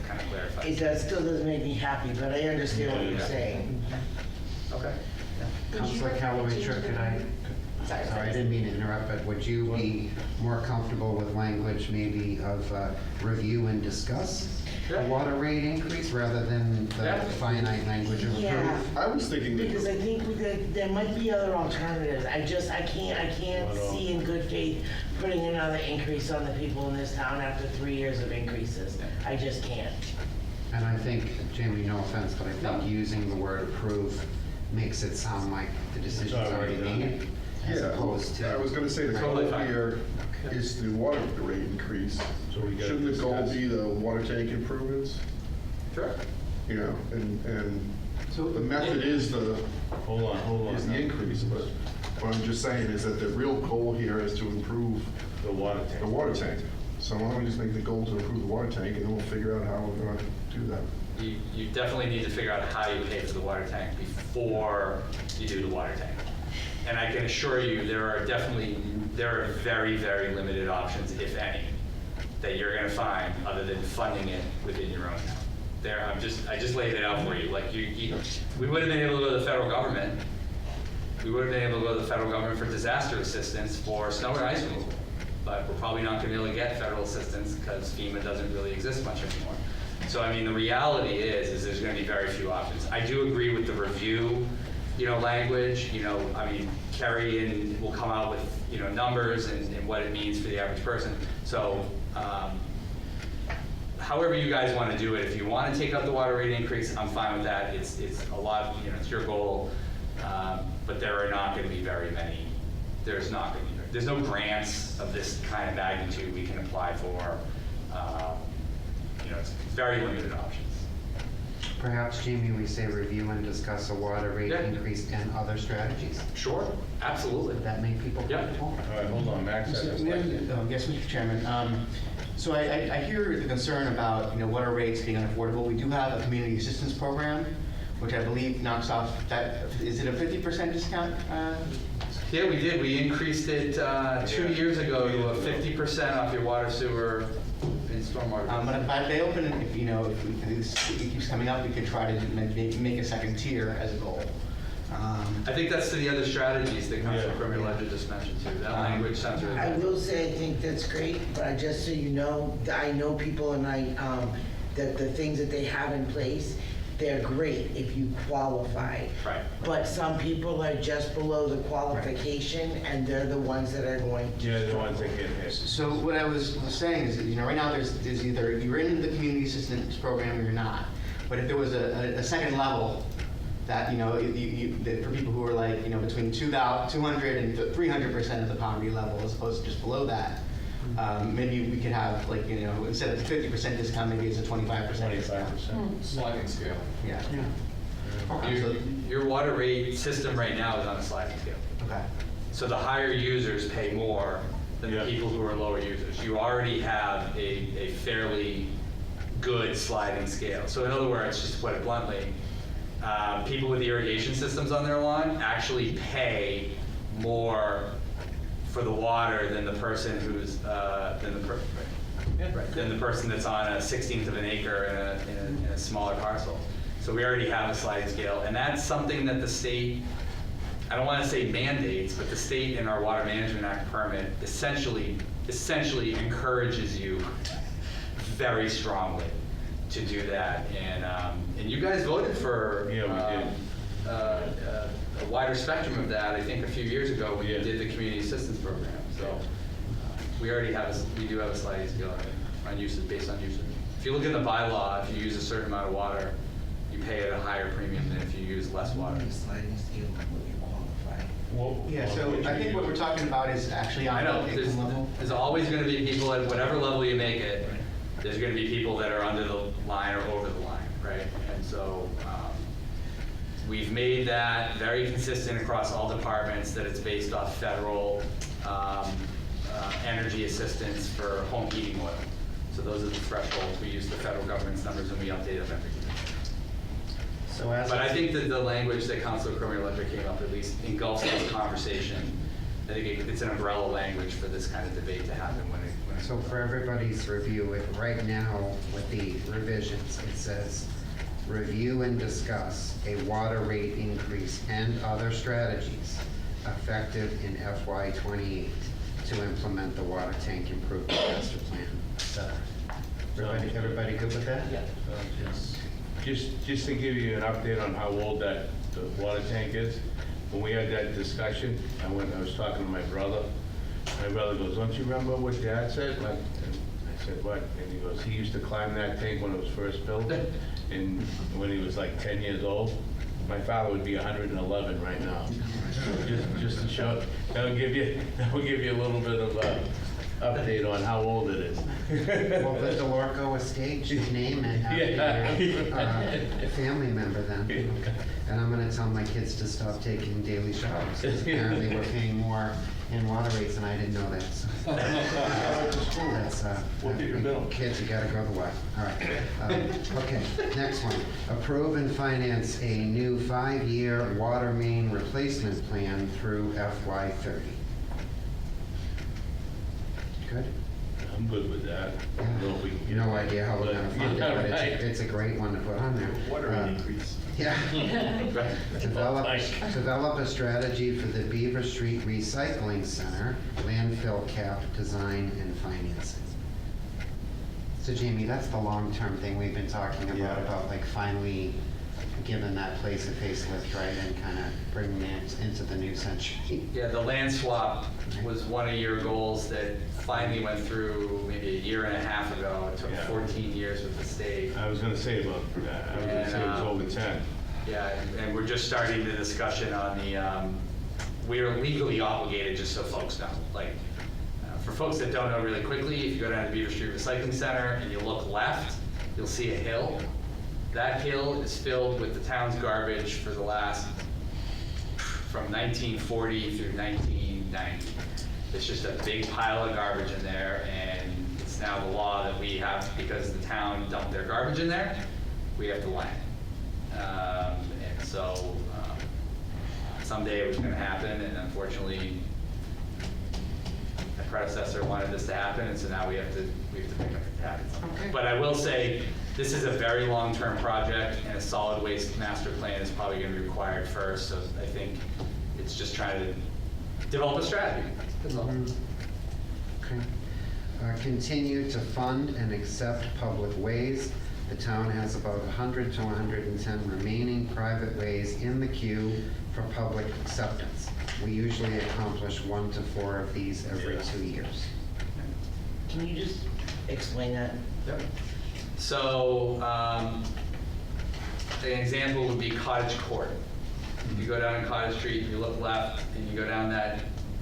kind of clarifies. That still doesn't make me happy, but I understand what you're saying. Okay. Councilor Callaway, could I? Sorry, I didn't mean to interrupt, but would you be more comfortable with language maybe of review and discuss a water rate increase rather than the finite language of Yeah. approve? I was thinking that. Because I think there might be other alternatives. I can't see in good faith putting another increase on the people in this town after 3 years of increases. I just can't. And I think, Jamie, no offense, but I think using the word approve makes it sound like the decision's already made, as Yeah, opposed to. I was gonna say the goal Totally fine. here is the water rate increase. So we gotta Shouldn't the goal discuss. be the water tank improvements? Sure. You know, and So the method is the Hold on. is the increase, but what I'm just saying is that the real goal here is to improve The water tank. the water tank. So why don't we just make the goal to improve the water tank, and then we'll figure out how we're gonna do that. You definitely need to figure out how you pay for the water tank before you do the water tank. And I can assure you, there are very, very limited options, if any, that you're gonna find other than funding it within your own town. I just laid it out for you. Like we would have been able to go to the federal government. We would have been able to go to the federal government for disaster assistance for snow and ice removal. But we're probably not gonna be able to get federal assistance because FEMA doesn't really exist much anymore. So I mean, the reality is there's gonna be very few options. I do agree with the review, language, I mean, Kerry will come out with, numbers and what it means for the average person. So, however you guys want to do it, if you want to take up the water rate increase, I'm fine with that. It's a lot, it's your goal, but there are not going to be very many. There's no grants of this kind of magnitude we can apply for. It's very limited options. Perhaps, Jamie, we say review and discuss a water rate Yeah. increase and other strategies. Sure, absolutely. Would that make people Yeah. comfortable? All right, hold on, Max has a question. Yes, Mr. Chairman. So I hear the concern about, water rates being unaffordable. We do have a community assistance program, which I believe knocks off that, is it a 50% discount? Yeah, we did. We increased it 2 years ago to a 50% off your water, sewer, and stormwater. But if they open, if it keeps coming up, we could try to make a second tier as a goal. I think that's to the other strategies that Councilor Premier Ledger just mentioned too. That language sounds really I good. will say, I think that's great, but just so you know, I know people and that the things that they have in place, they're great if you qualify. Right. But some people are just below the qualification, and they're the ones that are going to. Yeah, the ones that get hit. So what I was saying is, that, right now there's either you're in the community assistance program or you're not. But if there was a second level that, that for people who are like, between 200 and 300% of the poverty level as opposed to just below that, maybe we could have like, instead of 50% discount, maybe it's a 25% discount. 25%. Sliding scale. Yeah. Your water rate system right now is on a sliding scale. Okay. So the higher users pay more than the people who are lower users. You already have a fairly good sliding scale. So in other words, just to put it bluntly, people with irrigation systems on their lawn actually pay more for the water than the person who's than the person that's on a 16th of an acre in a smaller parcel. So we already have a sliding scale, and that's something that the state, I don't want to say mandates, but the state in our Water Management Act permit essentially encourages you very strongly to do that. And you guys voted for a wider spectrum of that, I think, a few years ago when you did the community assistance program. So we do have a sliding scale on usage, based on usage. If you look at the bylaw, if you use a certain amount of water, you pay at a higher premium than if you use less water. Sliding scale of what you qualify. Yeah, so I think what we're talking about is actually I on know, the income level. there's always going to be people at whatever level you make it, there's going to be people that are under the line or over the line, right? And so we've made that very consistent across all departments, that it's based off federal energy assistance for home heating oil. So those are the thresholds. We use the federal government's numbers and we update them every year. So as But I think that the language that Councilor Cormier-Ledger came up at least engulfs this conversation. I think it's an umbrella language for this kind of debate to happen when it So for everybody's review, right now with the revisions, it says, review and discuss a water rate increase and other strategies effective in FY '28 to implement the water tank improvement master plan, etc. Everybody good with that? Yeah. Just to give you an update on how old that the water tank is, when we had that discussion, I was talking to my brother. My brother goes, don't you remember what Dad said? And I said, what? And he goes, he used to climb that tank when it was first built, and when he was like 10 years old. My father would be 111 right now. Just to show, that'll give you a little bit of a update on how old it is. Well, the DeLorco estate should name it after your family member then. And I'm gonna tell my kids to stop taking daily showers, because apparently we're paying more in water rates, and I didn't know that. So. That's, We'll get your bill. Kids, you gotta go to the well. All right. Okay, next one. Approve and finance a new 5-year water main replacement plan through FY '30. Good? I'm good with that. I don't know if we can get No idea how we're gonna fund it, Yeah, but right. it's a great one to put on there. Water rate increase. Yeah. Develop a strategy for the Beaver Street Recycling Center, landfill cap design and financing. So Jamie, that's the long-term thing we've been talking about like finally giving that place a facelift, right, and kind of bringing it into the new century. Yeah, the land swap was one of your goals that finally went through maybe a year and a half ago. It took Yeah. 14 years with the state. I was gonna say about that. I was gonna say it was over 10. Yeah, and we're just starting the discussion on the, we are legally obligated, just so folks know. Like, for folks that don't know really quickly, if you go down to Beaver Street Recycling Center and you look left, you'll see a hill. That hill is filled with the town's garbage for the last, from 1940 through 1990. It's just a big pile of garbage in there, and it's now the law that we have, because the town dumped their garbage in there, we have to line it. And so someday it was going to happen, and unfortunately, my predecessor wanted this to happen, and so now we have to pick up the tab. Okay. But I will say, this is a very long-term project, and a solid waste master plan is probably going to be required first. So I think it's just trying to develop a strategy. That's all. Okay. Continue to fund and accept public ways. The town has about 100 to 110 remaining private ways in the queue for public acceptance. We usually accomplish 1 to 4 of these every 2 years. Can you just explain that? Yep. So an example would be Cottage Court. If you go down in Cottage Street, you look left, and you go down that,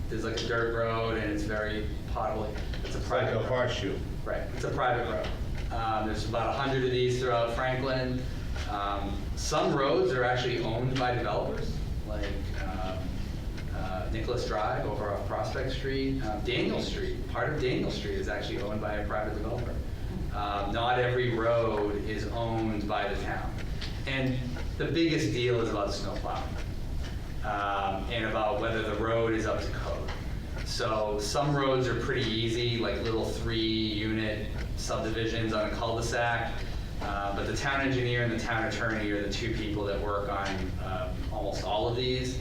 there's like a dirt road, and it's very potholy. It's a Like private a road. horseshoe. Right, it's a private road. There's about 100 of these throughout Franklin. Some roads are actually owned by developers, like Nicholas Drive over off Prospect Street. Daniel Street, part of Daniel Street is actually owned by a private developer. Not every road is owned by the town. And the biggest deal is about snow plowing and about whether the road is up to code. So some roads are pretty easy, like little 3-unit subdivisions on a cul-de-sac. But the town engineer and the town attorney are the two people that work on almost all of these.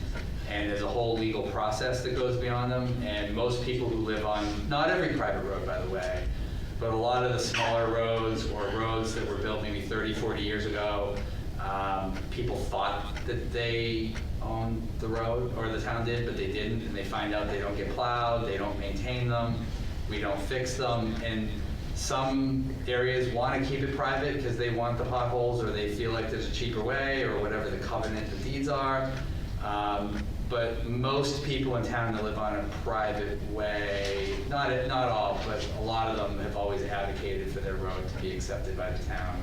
And there's a whole legal process that goes beyond them. And most people who live on, not every private road, by the way, but a lot of the smaller roads or roads that were built maybe 30, 40 years ago, people thought that they owned the road, or the town did, but they didn't, and they find out they don't get plowed, they don't maintain them, we don't fix them, and some areas want to keep it private because they want the potholes, or they feel like there's a cheaper way, or whatever the covenant of deeds are. But most people in town that live on a private way, not all, but a lot of them have always advocated for their road to be accepted by the town.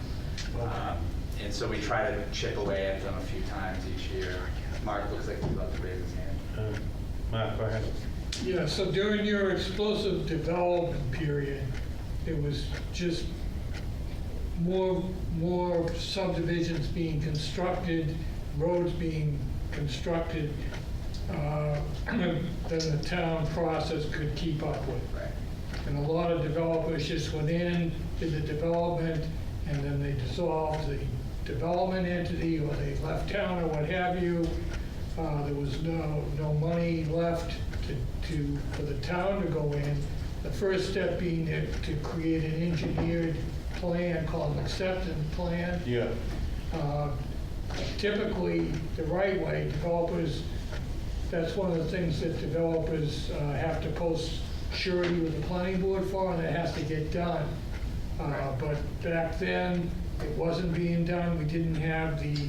And so we try to chip away at them a few times each year. Mark looks like he's about to raise his hand. Mark, go ahead. Yeah, so during your explosive development period, it was just more subdivisions being constructed, roads being constructed, than the town process could keep up with. Right. And a lot of developers just went in, did the development, and then they dissolved the development entity, or they left town, or what have you. There was no money left for the town to go in. The first step being to create an engineered plan called an acceptance plan. Yeah. Typically, the right way, developers, that's one of the things that developers have to post surety with the planning board for, and it has to get done. But back then, it wasn't being done. We didn't have the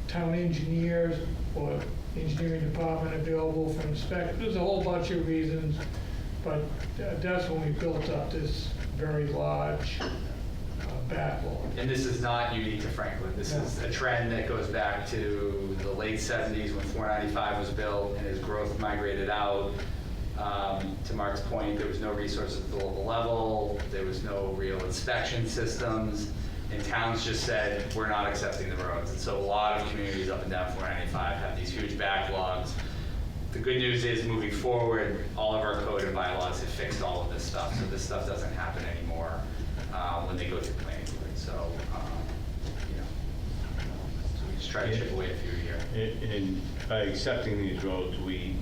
town engineers or engineering department available for inspection. There's a whole bunch of reasons, but that's when we built up this very large backlog. And this is not unique to Franklin. This is a trend that goes back to the late 70s when 495 was built and as growth migrated out. To Mark's point, there was no resources at the local level. There was no real inspection systems. And towns just said, we're not accepting the roads. And so a lot of communities up and down 495 have these huge backlogs. The good news is, moving forward, all of our code and bylaws have fixed all of this stuff. So this stuff doesn't happen anymore when they go through planning board. So, you know, so we just try to chip away a few here. And by accepting these roads, we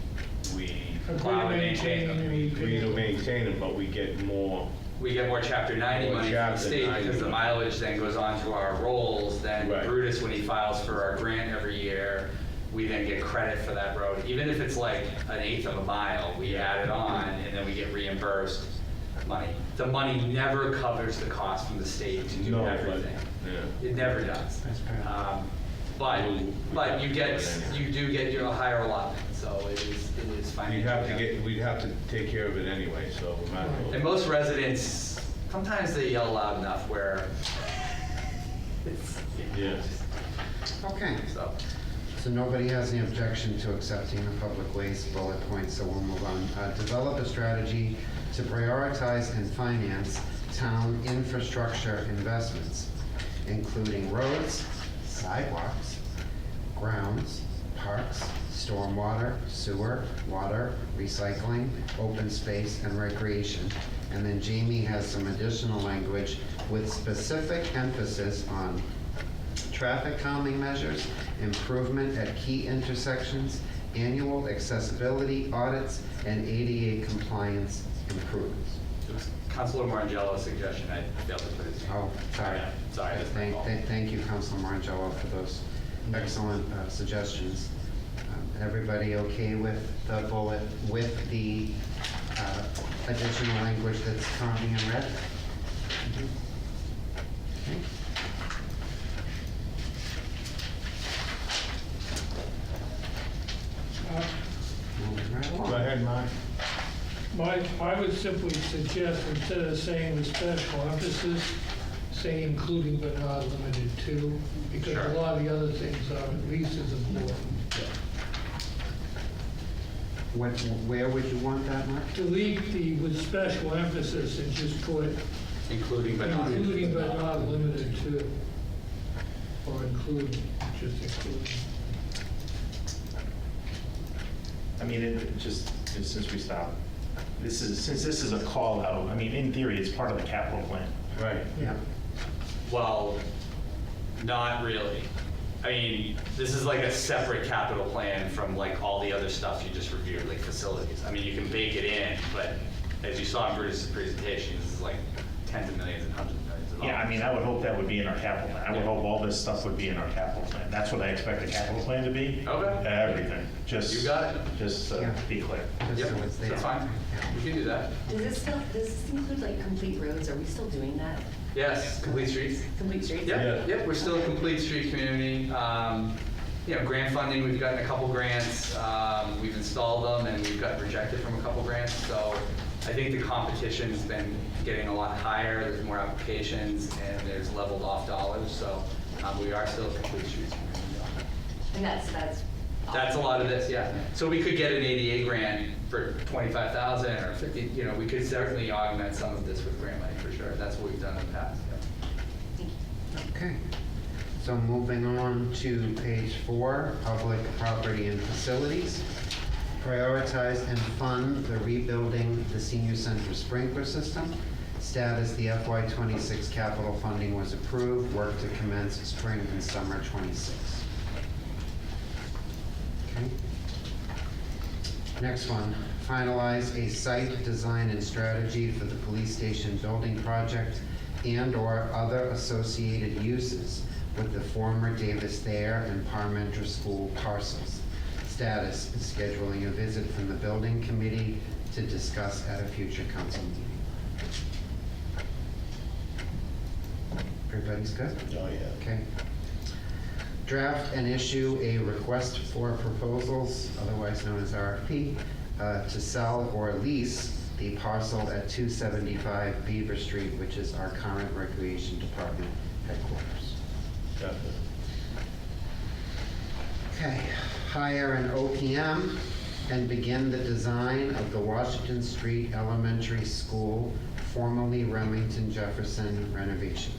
Plow and maintain them. we don't maintain them, but we get more. We get more Chapter 90 More money from the Chapter state 90 because the money. mileage then goes on to our rolls. Then Right. Brutus, when he files for our grant every year, we then get credit for that road. Even if it's like 1/8 of a mile, we add it on and then we get reimbursed money. The money never covers the cost from the state to do No, but, everything. yeah. It never does. But you do get your higher allotment, so it is financial. We'd have to take care of it anyway, so we might as well. And most residents, sometimes they yell loud enough where it's, Yeah. Okay, so. so nobody has any objection to accepting the public waste bullet points, so we'll move on. Develop a strategy to prioritize and finance town infrastructure investments, including roads, sidewalks, grounds, parks, stormwater, sewer, water, recycling, open space, and recreation. And then Jamie has some additional language with specific emphasis on traffic calming measures, improvement at key intersections, annual accessibility audits, and ADA compliance improvements. It was Councilor Morangello's suggestion. I failed to put his name. Oh, sorry. Yeah, sorry, that's my fault. Thank you, Councilor Morangello, for those excellent suggestions. Everybody okay with the bullet, with the additional language that's currently in red? Okay. Moving right along. Go ahead, Mark. I would simply suggest, instead of saying with special emphasis, say including but not limited to, because Sure. a lot of the other things are at least as important. Where would you want that, Mark? Delete the with special emphasis and just put Including but not. including but not limited to, or including, just including. I mean, since we stopped, since this is a call out, I mean, in theory, it's part of the capital plan. Right. Yeah. Well, not really. I mean, this is like a separate capital plan from like all the other stuff you just reviewed, like facilities. I mean, you can bake it in, but as you saw in Bruce's presentation, this is like tens of millions and hundreds of millions of dollars. Yeah, I mean, I would hope that would be in our capital plan. I would hope all this stuff would be in our capital plan. That's what I expect the capital plan to be. Okay. Everything, just. You got it. Just Yeah. be clear. Just Yep, so it's there. that's fine. We can do that. Does this include like complete roads? Are we still doing that? Yes, complete streets. Complete streets? Yep, yep, we're still a complete street community. You know, grant funding, we've gotten a couple grants, we've installed them, and we've gotten rejected from a couple grants. So I think the competition's been getting a lot higher, there's more applications, and there's leveled off dollars. So we are still a complete streets community. And That's a lot of this, yeah. So we could get an ADA grant for 25,000 or 50, you know, we could certainly augment some of this with grant money for sure. That's what we've done in the past. Yeah. Okay, so moving on to page 4, public property and facilities. Prioritize and fund the rebuilding the senior center sprinkler system. Status, the FY26 capital funding was approved. Work to commence spring and summer 26. Okay. Next one, finalize a site design and strategy for the police station building project and/or other associated uses with the former Davis Thayer and Parmenter School parcels. Status, scheduling a visit from the building committee to discuss at a future council meeting. Everybody's good? Oh, yeah. Okay. Draft and issue a request for proposals, otherwise known as RFP, to sell or lease the parcel at 275 Beaver Street, which is our current Recreation Department headquarters. Definitely. Okay, hire an OPM and begin the design of the Washington Street Elementary School, formerly Remington Jefferson renovation.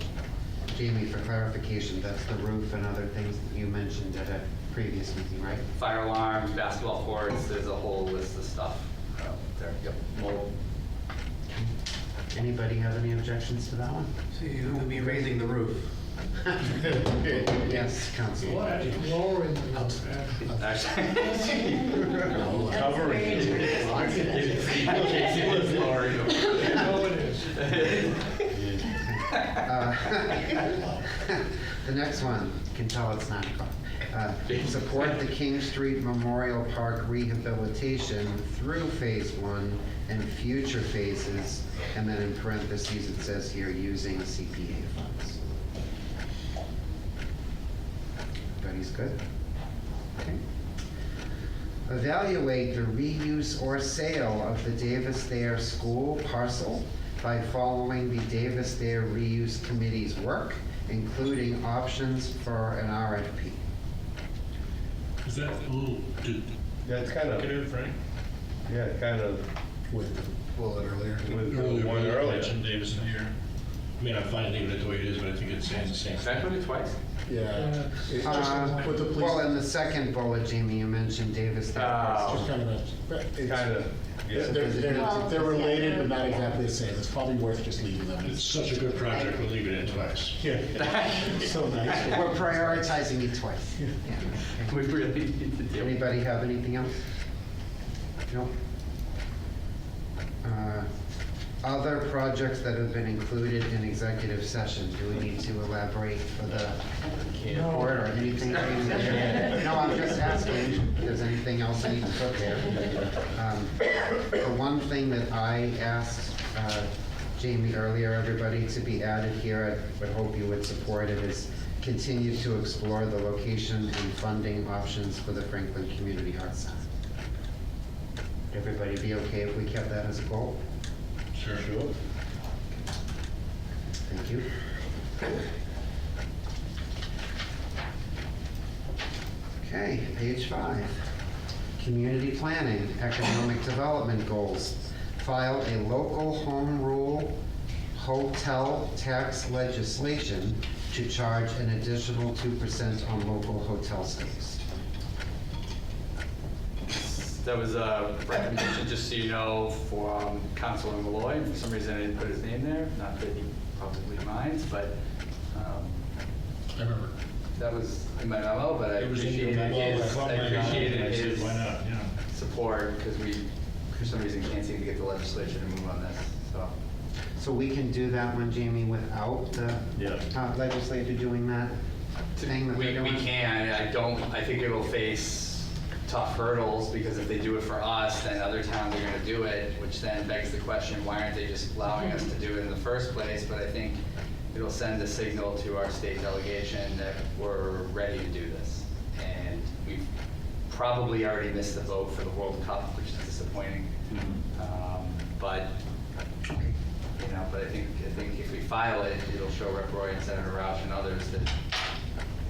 Jamie, for clarification, that's the roof and other things that you mentioned at a previous meeting, right? Fire alarms, basketball courts, there's a whole list of stuff there. Yep. Mold. Anybody have any objections to that one? So you'll be raising the roof. Yes, Council. Well, actually, lowering the roof. Covering. No, it is. The next one, you can tell it's 9 o'clock. Support the King Street Memorial Park rehabilitation through phase 1 and future phases, and then in parentheses it says here, using CPA funds. Everybody's good? Okay. Evaluate the reuse or sale of the Davis Thayer School parcel by following the Davis Thayer Reuse Committee's work, including options for an RFP. Is that a little Yeah, it's kind of, duplicative, right? yeah, kind of With a little bit earlier. with the one earlier. Mentioned Davis in here. I mean, I'm fine leaving it the way it is, but I think it's saying the same Did I thing. put it twice? Yeah. It's just with the police. Well, in the second bullet, Jamie, you mentioned Davis Thayer parcel. Just kind of it's Kind of, yeah. They're related, but not exactly the same. It's probably worth just leaving them. It's such a good project, we'll leave it in twice. Yeah. So nice. We're prioritizing it twice. Yeah. We really need to deal with Anybody have anything else? No? Other projects that have been included in executive session, do we need to elaborate for the board or anything? No, I'm just asking if there's anything else I need to put there. The one thing that I asked Jamie earlier, everybody, to be added here, I would hope you would support it, is continue to explore the location and funding options for the Franklin Community Arts Center. Everybody be okay if we kept that as a goal? Sure. Thank you. Okay, page 5. Community planning, economic development goals. File a local home rule hotel tax legislation to charge an additional 2% on local hotel stays. That was a recommendation, just so you know, for Councilor Malloy. For some reason, I didn't put his name there, not that he probably minds, but I remember. that was in my memo, but I It was in your appreciated memo, I his, caught I my eye, appreciated and I said, his why not, yeah. support, because we, for some reason, can't seem to get the legislature to move on this, so. So we can do that one, Jamie, without the Yeah. legislature doing that thing that they're We doing? can, I think it'll face tough hurdles, because if they do it for us, then other towns are gonna do it, which then begs the question, why aren't they just allowing us to do it in the first place? But I think it'll send a signal to our state delegation that we're ready to do this. And we've probably already missed the vote for the World Cup, which is disappointing. But, you know, but I think if we file it, it'll show Rep. Roy and Senator Roush and others that, you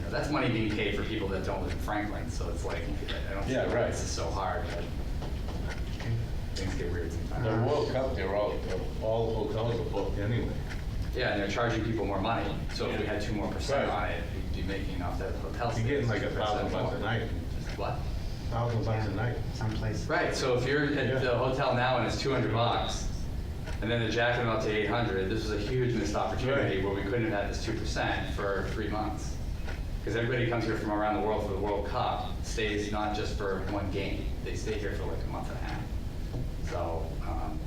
know, that's money being paid for people that don't live in Franklin, so it's like, I don't Yeah, think right. this is so hard, but things get weird The sometimes. World Cup, all the hotels are booked anyway. Yeah, and they're charging people more money, so if we had 2% more Right. on it, we'd be making off that hotel You're stays. getting like 2% $1,000 a more. night, What? $1,000 a night. Someplace. Right, so if you're at Yeah. the hotel now and it's $200, and then they're jacking them up to 800, this was a huge missed opportunity Right. where we couldn't have had this 2% for 3 months. Because everybody comes here from around the world for the World Cup, stays not just for one game, they stay here for like a month and a half. So,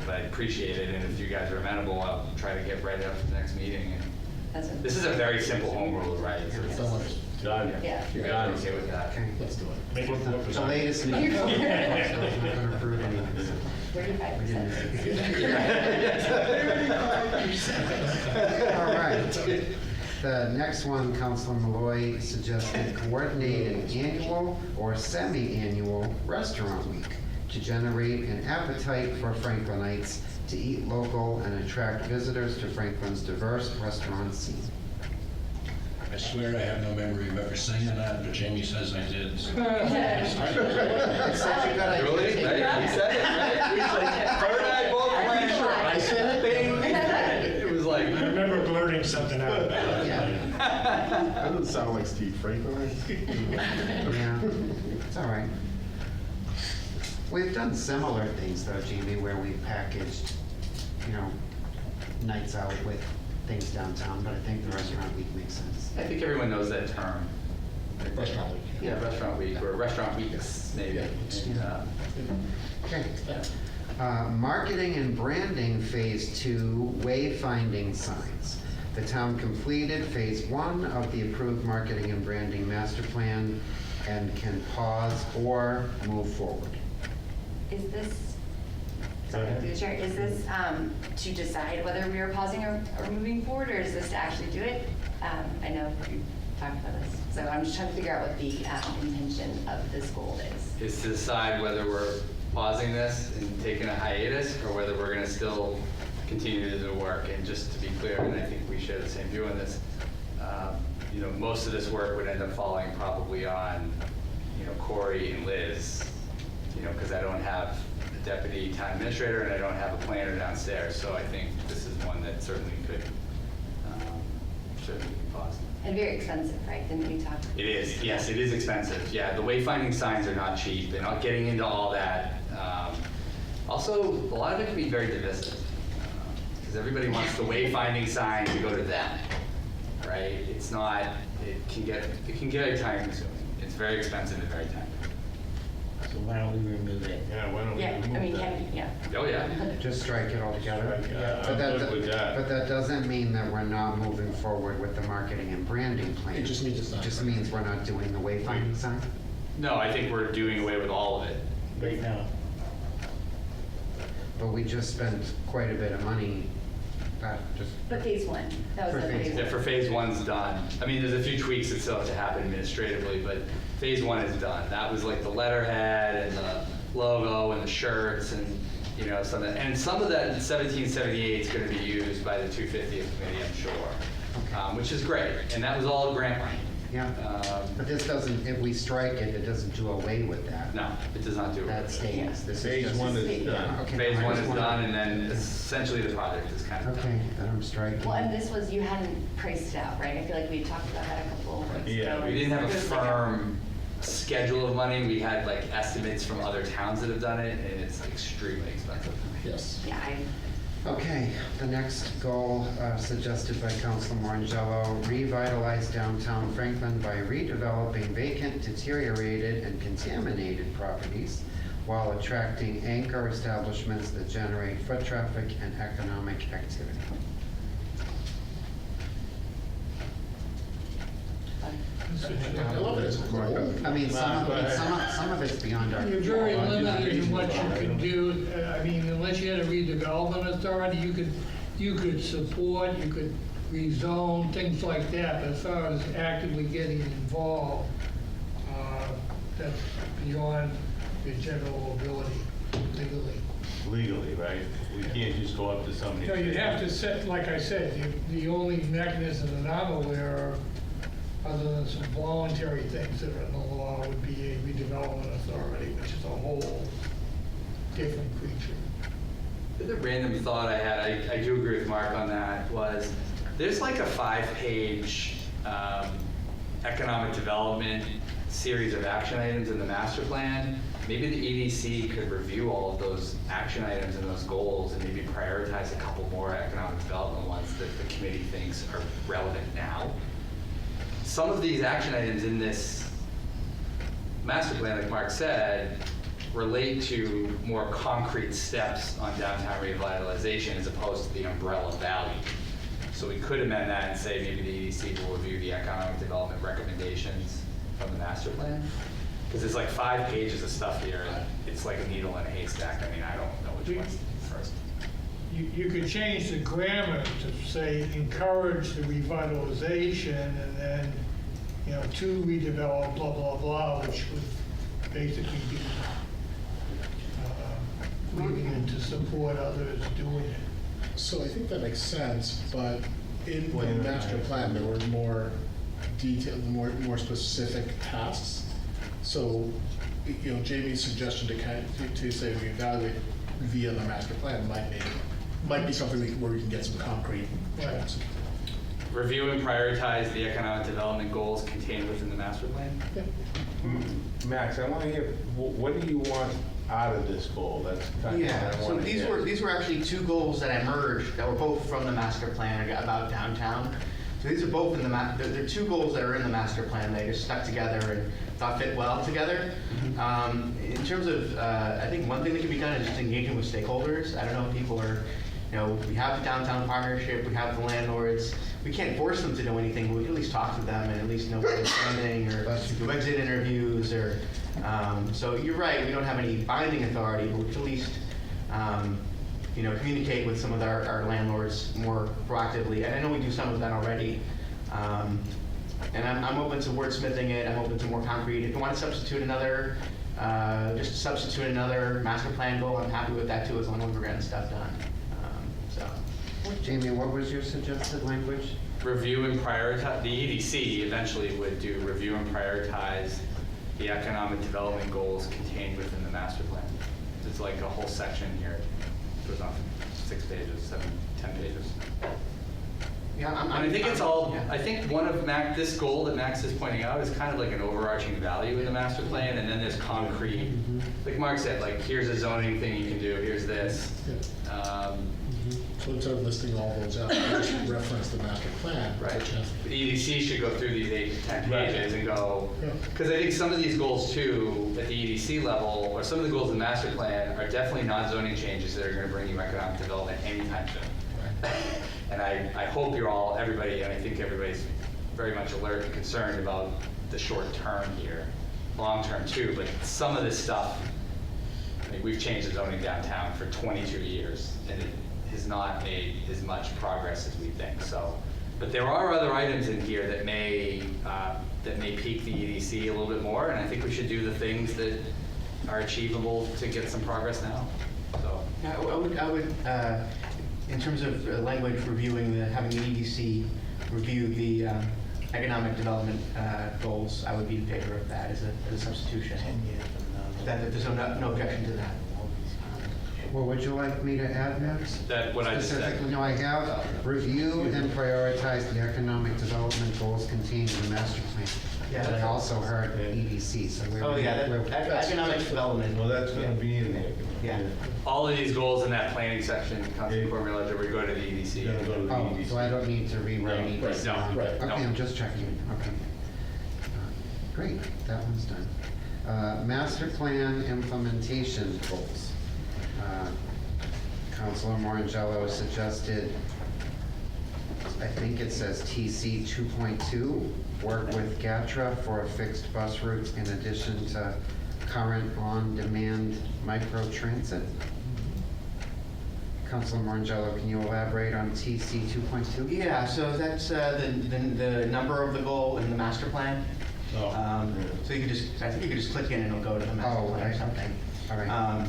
but I appreciate it, and if you guys are amenable, I'll try to get right up for the next meeting. And That's what- this is a very simple home rule, right? So it's- Done. Yeah. You guys are okay with that? Okay. Let's do it. Make it 4%. The latest number. So I'm not gonna approve anything. So 35%. All right. The next one, Councilor Malloy suggested coordinate an annual or semi-annual restaurant week to generate an appetite for Franklinites to eat local and attract visitors to Franklin's diverse restaurant scene. I swear I have no memory of ever saying that, but Jamie says I did. so. It's such a good idea. Really? Right? You said it, right? He's like, her and I both went, I said it, it was like, I remember blurting something out about it. Yeah. That doesn't sound like Steve Franklin. Yeah, it's all right. We've done similar things though, Jamie, where we've packaged, nights out with things downtown, but I think the restaurant week makes sense. I think everyone knows that term. Restaurant week. Yeah, restaurant week, or restaurant weeks, maybe. Yeah. And, Okay. yeah. Marketing and branding Phase 2 wayfinding signs. The town completed Phase 1 of the approved marketing and branding master plan and can pause or move forward. Is this, sorry, through the chair, is this to decide whether we are pausing or moving forward, or is this to actually do it? I know we talked about this, so I'm just trying to figure out what the intention of this goal is. Is to decide whether we're pausing this and taking a hiatus, or whether we're gonna still continue to do the work. And just to be clear, and I think we share the same view on this, most of this work would end up falling probably on, Corey and Liz, because I don't have a deputy town administrator and I don't have a planner downstairs. So I think this is one that certainly could be paused. And very expensive, right? Didn't we talk? It is, yes, it is expensive. Yeah, the wayfinding signs are not cheap. They're not getting into all that. Also, a lot of it can be very divisive because everybody wants the wayfinding sign to go to them, right? It's not. It can get time consuming. It's very expensive and very time. So why don't we remove it? Yeah, why don't we Yeah, I remove mean, that? yeah. Oh yeah. Just strike it altogether? Strike, yeah, But I'm that- good with that. But that doesn't mean that we're not moving forward with the marketing and branding plan. It just means it's not. It just means we're not doing the wayfinding sign? No, I think we're doing away with all of it. Right now. But we just spent quite a bit of money, just, But phase 1, that was For the phase phase Yeah, 1. for phase 1's done. I mean, there's a few tweaks that still have to happen administratively, but phase 1 is done. That was like the letterhead and the logo and the shirts and, some of that. And some of that 1778 is going to be used by the 250th committee, I'm sure, which is great. And that was all grant money. yeah. But this doesn't, if we strike it, it doesn't do away with that. No, it does not do it. That stays. This is Phase just- 1 is Yeah. done. Okay, Phase I 1 just is wanna- done, and then essentially the project is kind of done. Okay, then I'm striking. Well, and this was, you hadn't priced it out, right? I feel like we talked about that a couple of weeks Yeah, ago. We didn't have a It was like firm schedule of money. We had like estimates from other towns that have done it, and it's extremely expensive. Yes. Yeah, Okay, the next goal suggested by Councilor Morangelo, revitalize downtown Franklin by redeveloping vacant, deteriorated, and contaminated properties while attracting anchor establishments that generate foot traffic and economic activity. I love it as a goal. I mean, some of it's beyond our. You're very control. limited in what you can do. I mean, unless you had a redevelopment authority, you could support, you could rezone, things like that. But as far as actively getting involved, that's beyond your general ability legally. Legally, right? We can't just go up to somebody. No, and you'd say, have to set, like I said, the only mechanism that I'm aware of, other than some voluntary things that are in the law, would be a redevelopment authority, which is a whole different creature. The random thought I had, I do agree with Mark on that, was There's like a 5-page economic development series of action items in the master plan. Maybe the EDC could review all of those action items and those goals and maybe prioritize a couple more economic development ones that the committee thinks are relevant now. Some of these action items in this master plan, like Mark said, relate to more concrete steps on downtown revitalization as opposed to the umbrella value. So we could amend that and say maybe the EDC will review the economic development recommendations from the master plan. Because it's like 5 pages of stuff here, and it's like a needle in a haystack. I mean, I don't know which one's first. You could change the grammar to say encourage the revitalization and then, to redevelop, blah, blah, blah, which would basically be leaving it to support others doing it. So I think that makes sense, but in the master plan, there were more detailed, more specific tasks. So, Jamie's suggestion to say we evaluate via the master plan might be something where we can get some concrete checks. Review and prioritize the economic development goals contained within the master plan? Yeah. Max, I want to hear, what do you want out of this goal? That's kind of what Yeah, I so want to hear. these were actually 2 goals that I merged that were both from the master plan about downtown. So these are both in the they're 2 goals that are in the master plan. They just stuck together and thought fit well together. In terms of, I think one thing that can be done is just engaging with stakeholders. I don't know if people are, we have the downtown partnership, we have the landlords. We can't force them to do anything, but we can at least talk to them and at least know what they're spending or do exit interviews or, so you're right, we don't have any binding authority, but we can at least, communicate with some of our landlords more proactively. And I know we do some of that already. And I'm open to wordsmithing it. I'm open to more concrete. If you want to substitute another, just substitute another master plan goal, I'm happy with that too, as long as we're getting stuff done. Jamie, what was your suggested language? Review and prioritize, the EDC eventually would do review and prioritize the economic development goals contained within the master plan. There's like a whole section here. It goes on 6 pages, 7, 10 pages. Yeah, And I think it's all, yeah. I think one of this goal that Max is pointing out is kind of like an overarching value in the master plan, and then there's concrete, like Mark said, like here's a zoning thing you can do, here's this. So instead of listing all those out, just reference the master plan. Right. Which has- The EDC should go through these 8 to 10 pages and go, Yeah. because I think some of these goals too, at the EDC level, or some of the goals in the master plan are definitely not zoning changes that are going to bring you economic development anytime soon. And I hope you're all, everybody, and I think everybody's very much alert and concerned about the short term here, long term too, but some of this stuff, I mean, we've changed the zoning downtown for 22 years, and it has not made as much progress as we think. So, but there are other items in here that may pique the EDC a little bit more, and I think we should do the things that are achievable to get some progress now. So, Yeah, I would, in terms of language reviewing, having the EDC review the economic development goals, I would be in favor of that as a substitution. That there's no objection to that. Well, would you like me to add, Max? that what I just said. Specifically, no, I have review and prioritize the economic development goals contained in the master plan. Yeah. But I also heard EDC, so we're. Oh, yeah, we're- economic development. Well, that's going to be in there. Yeah. All of these goals in that planning section, Council Cormier Ledger, we go to the EDC. You're gonna go to the Oh, EDC. so I don't need to rewrite No, EDC. right, no, right. Okay, no. I'm just checking, okay. Great, that one's done. Master plan implementation goals. Councilor Morangello suggested, I think it says TC 2.2, work with GATRA for fixed bus routes in addition to current on-demand micro-transit. Councilor Morangello, can you elaborate on TC 2.2? Yeah, so that's the number of the goal in the master plan. So you could just, I think you could just click in and it'll go to the master Oh, plan or right. something. All right.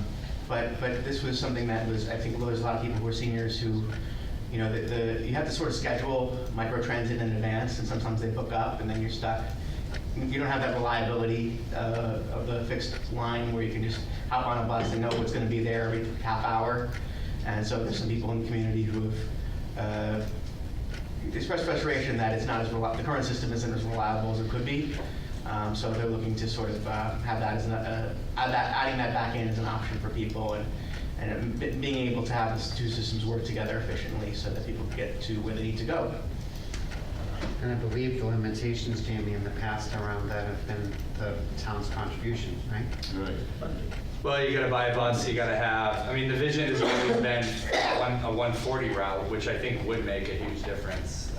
But this was something that was, I think there's a lot of people who are seniors who, you have to sort of schedule microtransit in advance, and sometimes they book up and then you're stuck. You don't have that reliability of the fixed line where you can just hop on a bus and know what's going to be there every half hour. And so there's some people in the community who have expressed frustration that it's not as the current system isn't as reliable as it could be. So they're looking to sort of have that as adding that back in as an option for people, and being able to have the two systems work together efficiently so that people can get to where they need to go. And I believe the limitations, Jamie, in the past around that have been the town's contributions, right? Right. Well, you gotta buy a bus, you gotta have, I mean, the vision has always been a 140 route, which I think would make a huge difference.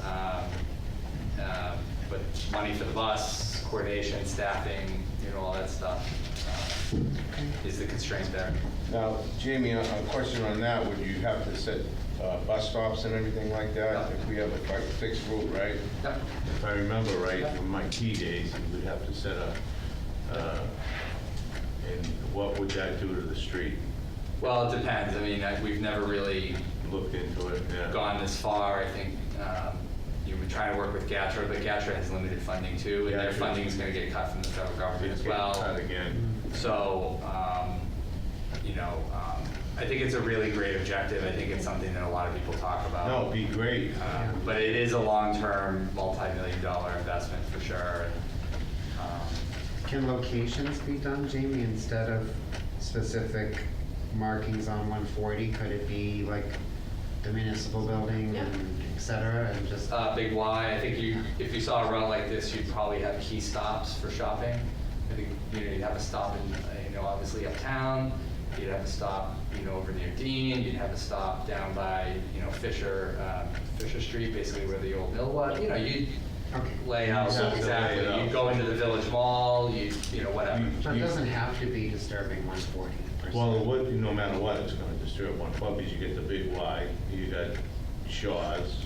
But money for the bus, coordination, staffing, all that stuff is the constraint there. Now, Jamie, a question on that, would you have to set bus stops and everything like that? Yeah. If we have a fixed route, right? Yep. If I remember right, from my key days, we'd have to set and what would that do to the street? Well, it depends. I mean, we've never really Looked into it, yeah. gone this far. I think we're trying to work with GATRA, but GATRA has limited funding too, and their GATRA. funding is going to get cut from the federal government as well. Cut again. So, I think it's a really great objective. I think it's something that a lot of people talk about. No, it'd be great. But it is a long-term, multi-million-dollar investment for sure. Can locations be done, Jamie, instead of specific markings on 140? Could it be like the municipal building and et cetera, and just? Big Y, I think if you saw a route like this, you'd probably have key stops for shopping. I think, you'd have a stop in, obviously uptown, you'd have a stop, over near Dean, you'd have a stop down by, Fisher Street, basically where the old mill was. You'd lay out You'd have to exactly. lay it out. You'd go into the Village Mall, whatever. But it doesn't have to be disturbing 140 per se. Well, it would, no matter what, it's gonna disturb 140, because you get the big Y, you got Shaw's.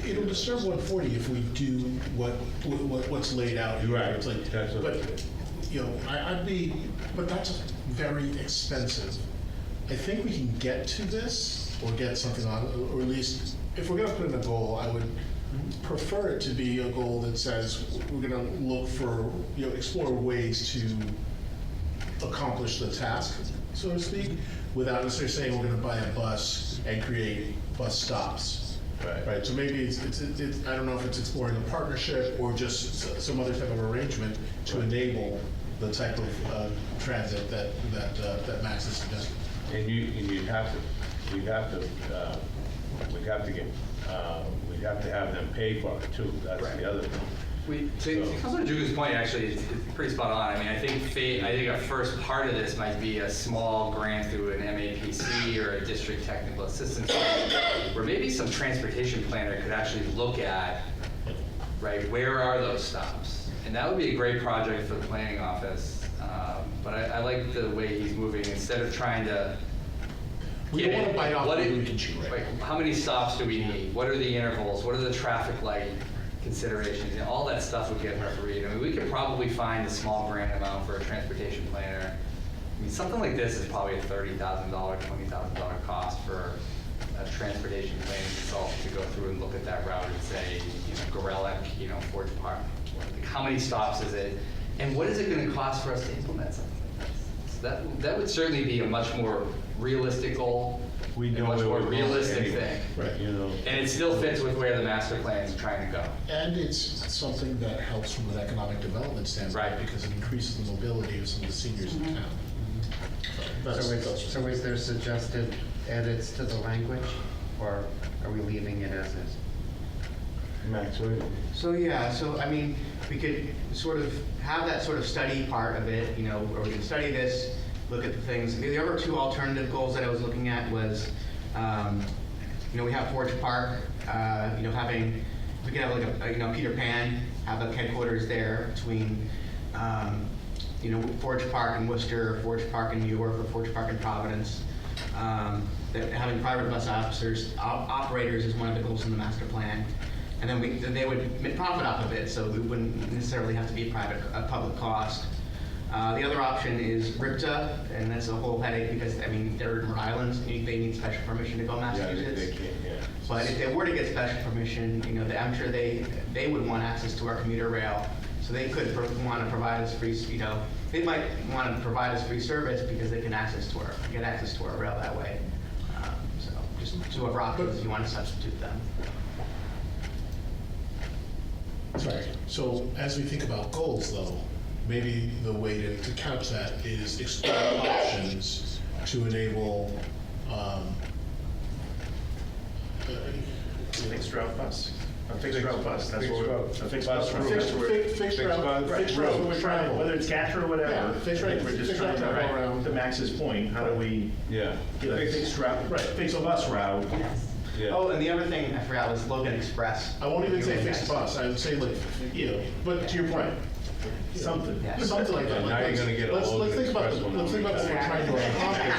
It'll disturb 140 if we do what's laid out here. Right. It's like, That's what but, I'm saying. but that's very expensive. I think we can get to this, or get something on, or at least, if we're gonna put in a goal, I would prefer it to be a goal that says we're gonna look for, explore ways to accomplish the task, so to speak, without necessarily saying we're gonna buy a bus and create bus stops. Right, so maybe it's I don't know if it's exploring a partnership or just some other type of arrangement to enable the type of transit that Max is suggesting. And we'd have to have them pay for it too, that's Right. the other thing. To Councilor Jugo's point, actually, it's pretty spot on. I mean, I think a first part of this might be a small grant through an MAPC or a district technical assistance, where maybe some transportation planner could actually look at, right, where are those stops? And that would be a great project for the planning office. But I like the way he's moving, instead of trying to We don't want to bite off what we can chew, right? how many stops do we need? What are the intervals? What are the traffic light considerations? All that stuff would get refereed. I mean, we could probably find a small grant amount for a transportation planner. I mean, something like this is probably a $30,000, $20,000 cost for a transportation planning consultant to go through and look at that route and say, Gorelick, Forge Park. Like, how many stops is it? And what is it going to cost for us to implement something like this? So that would certainly be a much more realistic goal, We a know much where more we're going realistic anyway, thing. Right. And it still fits with where the master plan is trying to go. And it's something that helps from an economic development standpoint, Right. because it increases the mobility of some of the seniors in town. So is there suggested edits to the language, or are we leaving it as is? Max, what do you think? So I mean, we could sort of have that sort of study part of it, where we can study this, look at the things. The other two alternative goals that I was looking at was, we have Forge Park, we could have like a, Peter Pan, have a headquarters there between, Forge Park in Worcester, Forge Park in New York, or Forge Park in Providence. Having private bus operators is one of the goals in the master plan. And then they would make profit off of it, so it wouldn't necessarily have to be a public cost. The other option is RIPTA, and that's a whole headache because, they're in Rhode Island, they need special permission to go Massachusetts. Yeah, they can't, yeah. But if they were to get special permission, I'm sure they would want access to our commuter rail, so they could want to provide us free, they might want to provide us free service because they can get access to our rail that way. So just two other options if you want to substitute them. Sorry, so as we think about goals though, maybe the way to couch that is explore options to enable, Fixed route bus. A fixed route bus, that's Fixed what, route. a fixed Bus bus route. route. fixed route, Right, fixed route we're trying, travel. whether it's GATRA or whatever. Yeah, fixed route- We're just fixed trying route to, travel around. to Max's point, how do we Yeah. get a fixed route, right, fix a bus route? Yeah. Oh, and the other thing I forgot was Logan Express. I won't even say Really fixed nice. bus, I would say like, you know, but to your point. Something. Yeah. Something like that. Now you're gonna get a Let's Logan think about, Express one. let's think about what we're trying to accomplish.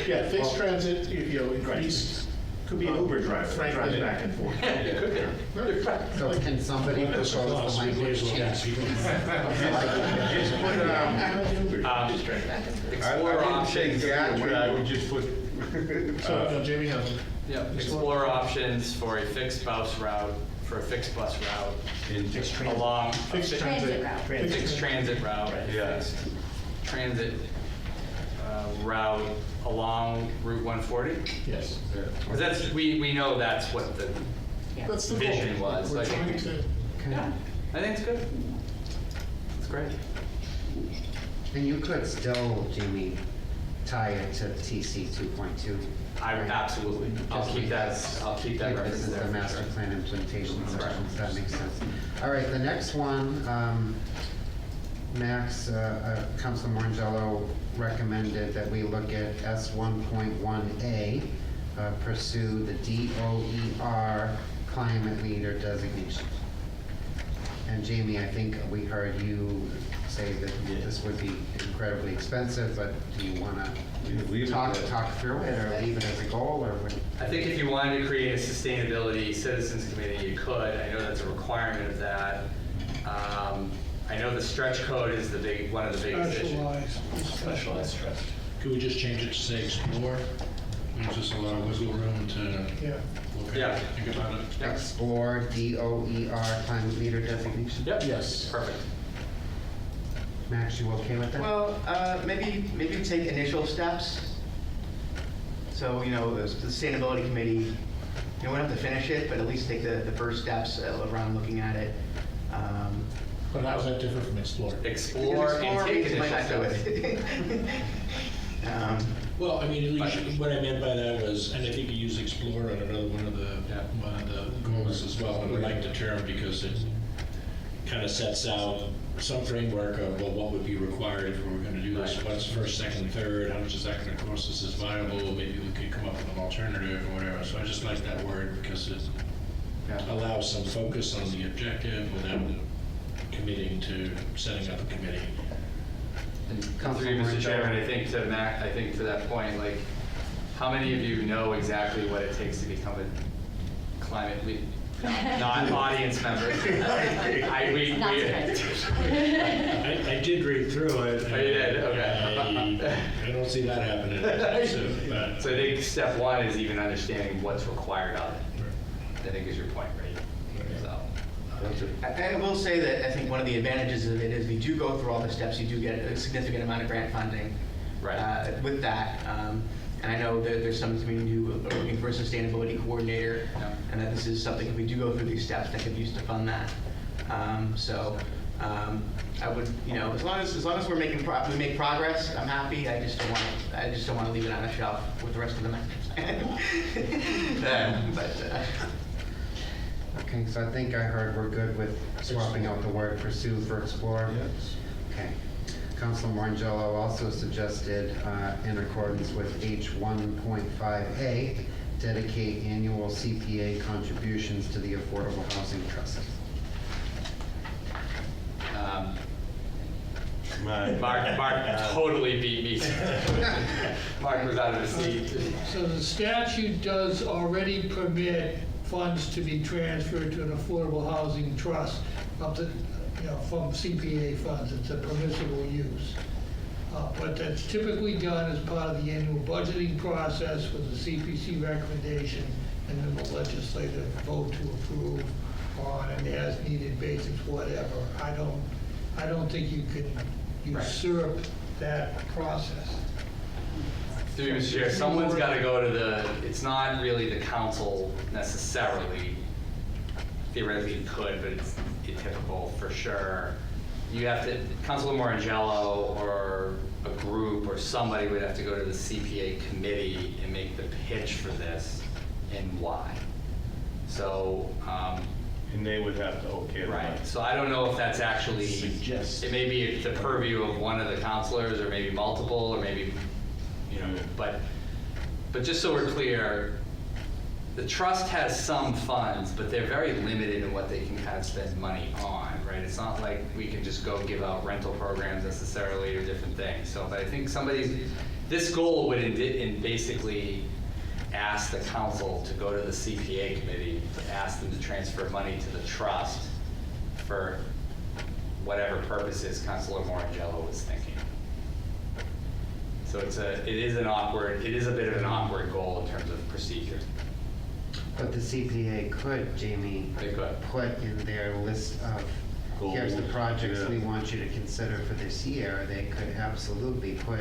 Yeah, fixed transit, you know, increased. Could be an Uber driver, Frankly, drives back and forth. So can somebody propose the language change? Just put, Explore I wouldn't say options. GATRA, I would just put, So, no, Jamie has one. Yeah, explore options for a fixed bus route, along. Fixed Transit route. Fixed transit route. Yeah. Fixed transit route along Route 140? Yes. Because that's, we know that's what the That's the goal. vision was. We're I trying think, to, yeah, I think it's good. It's great. And you could still, Jimmy, tie it to TC 2.2. I absolutely, I'll keep that reference This is there. the for master sure. plan implementation section, so that makes sense. All right, the next one, Max, Councilor Morangelo recommended that we look at S1.1A, pursue the DOER climate leader designation. And Jamie, I think we heard you say that this would be incredibly expensive, but do you want Leave to it there. talk through it or leave it as a goal, or what? I think if you wanted to create a sustainability citizens committee, you could. I know that's a requirement of that. I know the stretch code is one of the biggest issues. Specialized. Could we just change it to say explore? Gives us a lot of wiggle room to Yeah. look at Yeah. it, think about it. Yep. Explore DOER climate leader designation? Yep. yes. Perfect. Max, you okay with that? Well, maybe take initial steps. So, you know, the sustainability committee, you know, we don't have to finish it, but at least take the first steps around looking at it. But how's that different from explore? Explore and take means you might initial not do steps. it. Well, I mean, what I meant by that was, and I think you use explore on another one of the goals as well, and I like the term because it kind of sets out some framework of, well, what would be required if we were going to do this? Right. What's first, second, third? How much is that going to cost us as viable? Maybe we could come up with an alternative or whatever. So I just like that word because it allows some focus on the objective without committing to setting up a committee. Through you, Mr. Chairman, I think to Mac, I think to that point, like, how many of you know exactly what it takes to become a climate lead? Not audience members. Not surprising. I did read through it. Oh, you did? Okay. I don't see that happening. So I think step one is even understanding what's required of it. I think is your point, right? So. I will say that I think one of the advantages of it is we do go through all the steps, you do get a significant amount of grant funding Right. with that. And I know that there's some community who are looking for a sustainability coordinator, Yeah. and that this is something, if we do go through these steps, that could be used to fund that. I would, you know, as long as we're making we make progress, I'm happy. I just don't want to leave it on a shelf with the rest of the members. Okay, so I think I heard we're good with swapping out the word pursue for explore? Yes. Okay. Councilor Morangelo also suggested, in accordance with H1.5A, dedicate annual CPA contributions to the Affordable Housing Trust. Mark totally beat me. Mark was out of his seat. So the statute does already permit funds to be transferred to an affordable housing trust up to, you know, from CPA funds. It's a permissible use. But that's typically done as part of the annual budgeting process with the CPC recommendation and then the legislative vote to approve on an as-needed basis, whatever. I don't think you can usurp that process. Through you, Mr. Chair, someone's got to go to it's not really the council necessarily theoretically you could, but it's atypical for sure. You have to, Councilor Morangello or a group or somebody would have to go to the CPA committee and make the pitch for this and why. So, And they would have to okay it. right, so I don't know if that's actually, Suggest. it may be the purview of one of the counselors or maybe multiple or maybe, you know, but just so we're clear, the trust has some funds, but they're very limited in what they can kind of spend money on, right? It's not like we can just go give out rental programs necessarily or different things. So, but I think this goal would basically ask the council to go to the CPA committee, to ask them to transfer money to the trust for whatever purposes Councilor Morangello was thinking. So it is a bit of an awkward goal in terms of procedure. But the CPA could, Jamie, They could. put in their list of, here's the Goals, projects yeah. we want you to consider for this year. They could absolutely put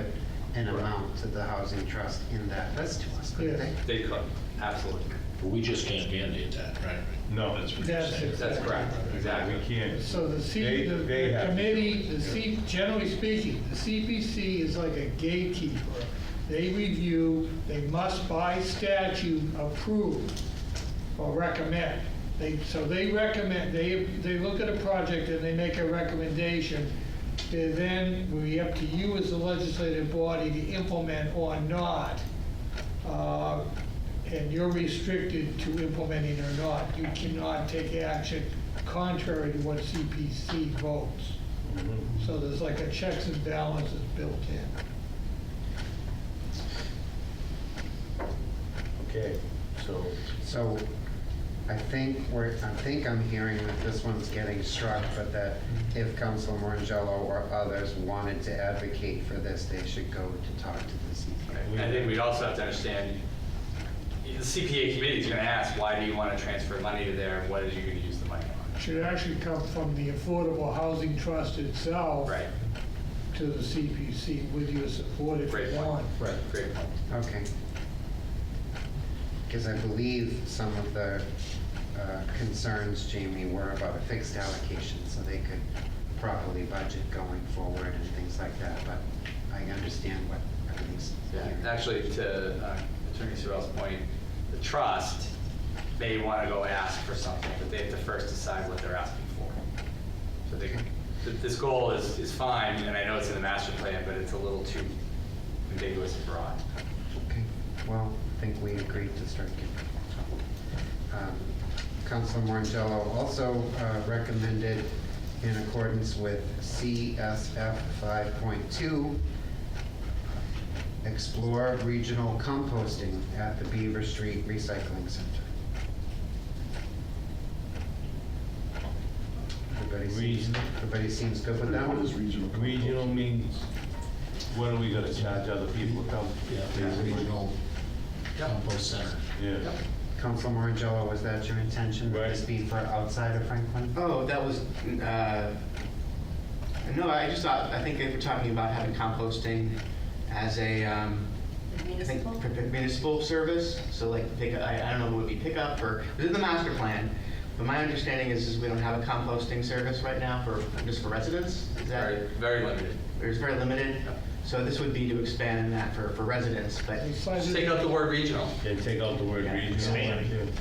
an amount to the housing trust in that list to us, couldn't Yeah. they? They could, absolutely. But we just can't mandate that, right? No. That's what you're That's saying. it. That's correct, exactly. We can't. So the They have to. committee, generally speaking, the CPC is like a gatekeeper. They review, they must by statute approve or recommend. So they recommend, they look at a project and they make a recommendation. Then it will be up to you as the legislative body to implement or not. And you're restricted to implementing or not. You cannot take action contrary to what CPC votes. So there's like a checks and balances built in. Okay, so, So I think I'm hearing that this one's getting struck, but that if Councilor Morangello or others wanted to advocate for this, they should go to talk to the CPA. And I think we'd also have to understand, the CPA committee is going to ask, why do you want to transfer money to there, and what are you going to use the money on? Should actually come from the Affordable Housing Trust itself Right, to the CPC with your support if great you point. want. Right, great point. Okay. Because I believe some of the concerns, Jamie, were about a fixed allocation, so they could properly budget going forward and things like that, but I understand what everything's Yeah, here. actually, to Attorney Sorrell's point, the trust may want to go ask for something, but they have to first decide what they're asking for. So this goal is fine, and I know it's in the master plan, but it's a little too ambiguous and broad. Okay, well, I think we agreed to start getting. Councilor Morangello also recommended, in accordance with CSF 5.2, explore regional composting at the Beaver Street Recycling Center. Everybody seems good with that What one? is regional? regional means, what are we gonna charge other people to come? Regional compost center. Yeah. Councilor Morangello, was that your intention? Would this Right. be for outside of Franklin? Oh, that was, no, I just thought, I think they were talking about having composting as a, I think, Municipal? municipal service, so like, I don't know, would it be pickup or, it was in the master plan, but my understanding is we don't have a composting service right now just for residents, is that? Very, very limited. It's very limited, so this would be to expand that for residents, but Just take out the word regional, And take out the word Yeah. regional. Expand.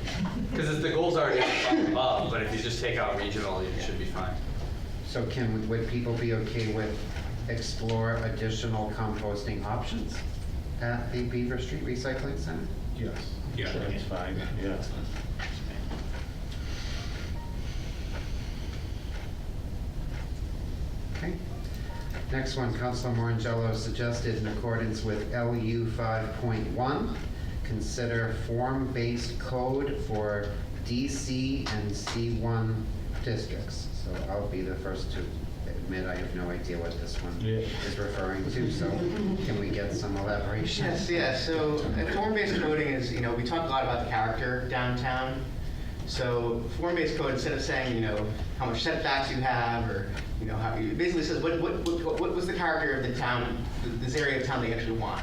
because the goal's already above, but if you just take out regional, you should be fine. So would people be okay with explore additional composting options at the Beaver Street Recycling Center? Yes. Yeah. That's fine, yeah. Okay. Next one, Councilor Morangello suggested in accordance with LU 5.1, consider form-based code for DC and C1 districts. So I'll be the first to admit I have no idea what this one Yeah. is referring to, so can we get some elaboration? Yes, so form-based coding is, we talk a lot about the character downtown. So form-based code, instead of saying, how much setbacks you have, or, how, it basically says what was the character of the town, this area of town that you actually want.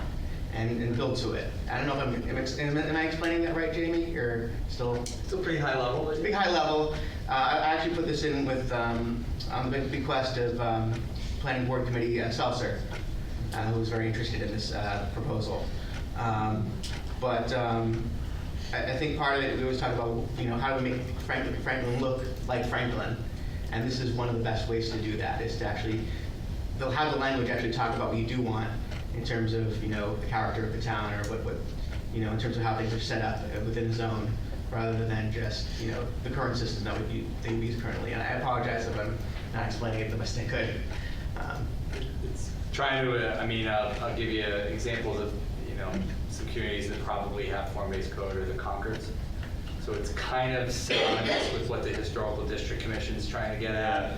and build to it. I don't know if am I explaining that right, Jamie, or still? Still pretty high level. It's a big high level. I actually put this in with, on the bequest of Planning Board Committee Seltzer, who was very interested in this proposal. But I think part of it, we always talk about, how do we make Franklin look like Franklin? And this is one of the best ways to do that, is to actually, they'll have the language actually talk about what you do want in terms of, the character of the town, or what in terms of how things are set up within the zone, rather than just, the current system that they use currently. And I apologize if I'm not explaining it the best I could. It's trying to, I'll give you examples of, some communities that probably have form-based code, or the Concords. So it's kind of synonymous with what the Historical District Commission is trying to get at.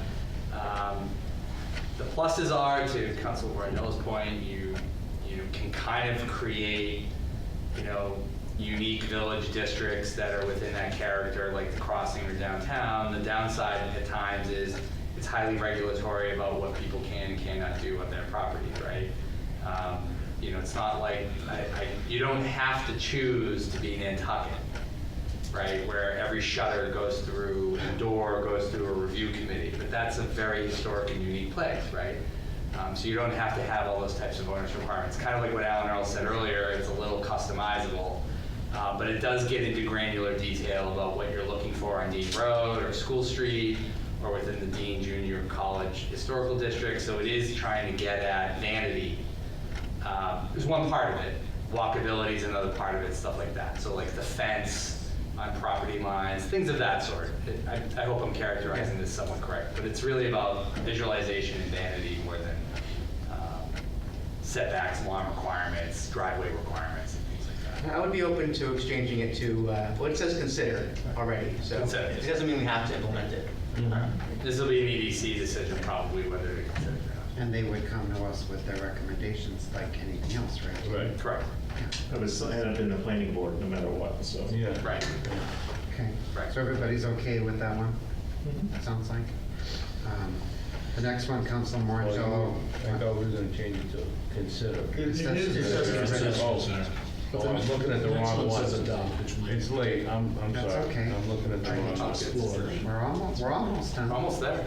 The pluses are, to Councilor Bornell's point, you can kind of create, unique village districts that are within that character, like the Crossing or downtown. The downside at times is it's highly regulatory about what people can and cannot do on their property, right? It's not like, you don't have to choose to be Nantucket, right? Where every shutter goes through, a door goes through a review committee, but that's a very historic and unique place, right? So you don't have to have all those types of ownership requirements. Kind of like what Alan Earl said earlier, it's a little customizable, but it does get into granular detail about what you're looking for on Dean Road or School Street, or within the Dean Junior College Historical District. So it is trying to get at vanity. There's one part of it. Walkability is another part of it, stuff like that. So like the fence on property lines, things of that sort. I hope I'm characterizing this somewhat correct, but it's really about visualization and vanity more than setbacks, lawn requirements, driveway requirements, and things like that. I would be open to exchanging it to, well, it says consider already, so Consider. it doesn't mean we have to implement it. This will be an EDC decision probably whether to consider it or not. And they would come to us with their recommendations like anything else, right? Right. Correct. It was end up in the planning board no matter what, so. Yeah. Right. Okay, Right. so everybody's okay with that one? Mhm. Sounds like. The next one, Councilor Well, Morangelo. I thought we were gonna change it to consider. It is. Oh, I was looking at the wrong one. It's late, I'm That's sorry. okay. I'm looking at the wrong one. We're almost done. Almost there.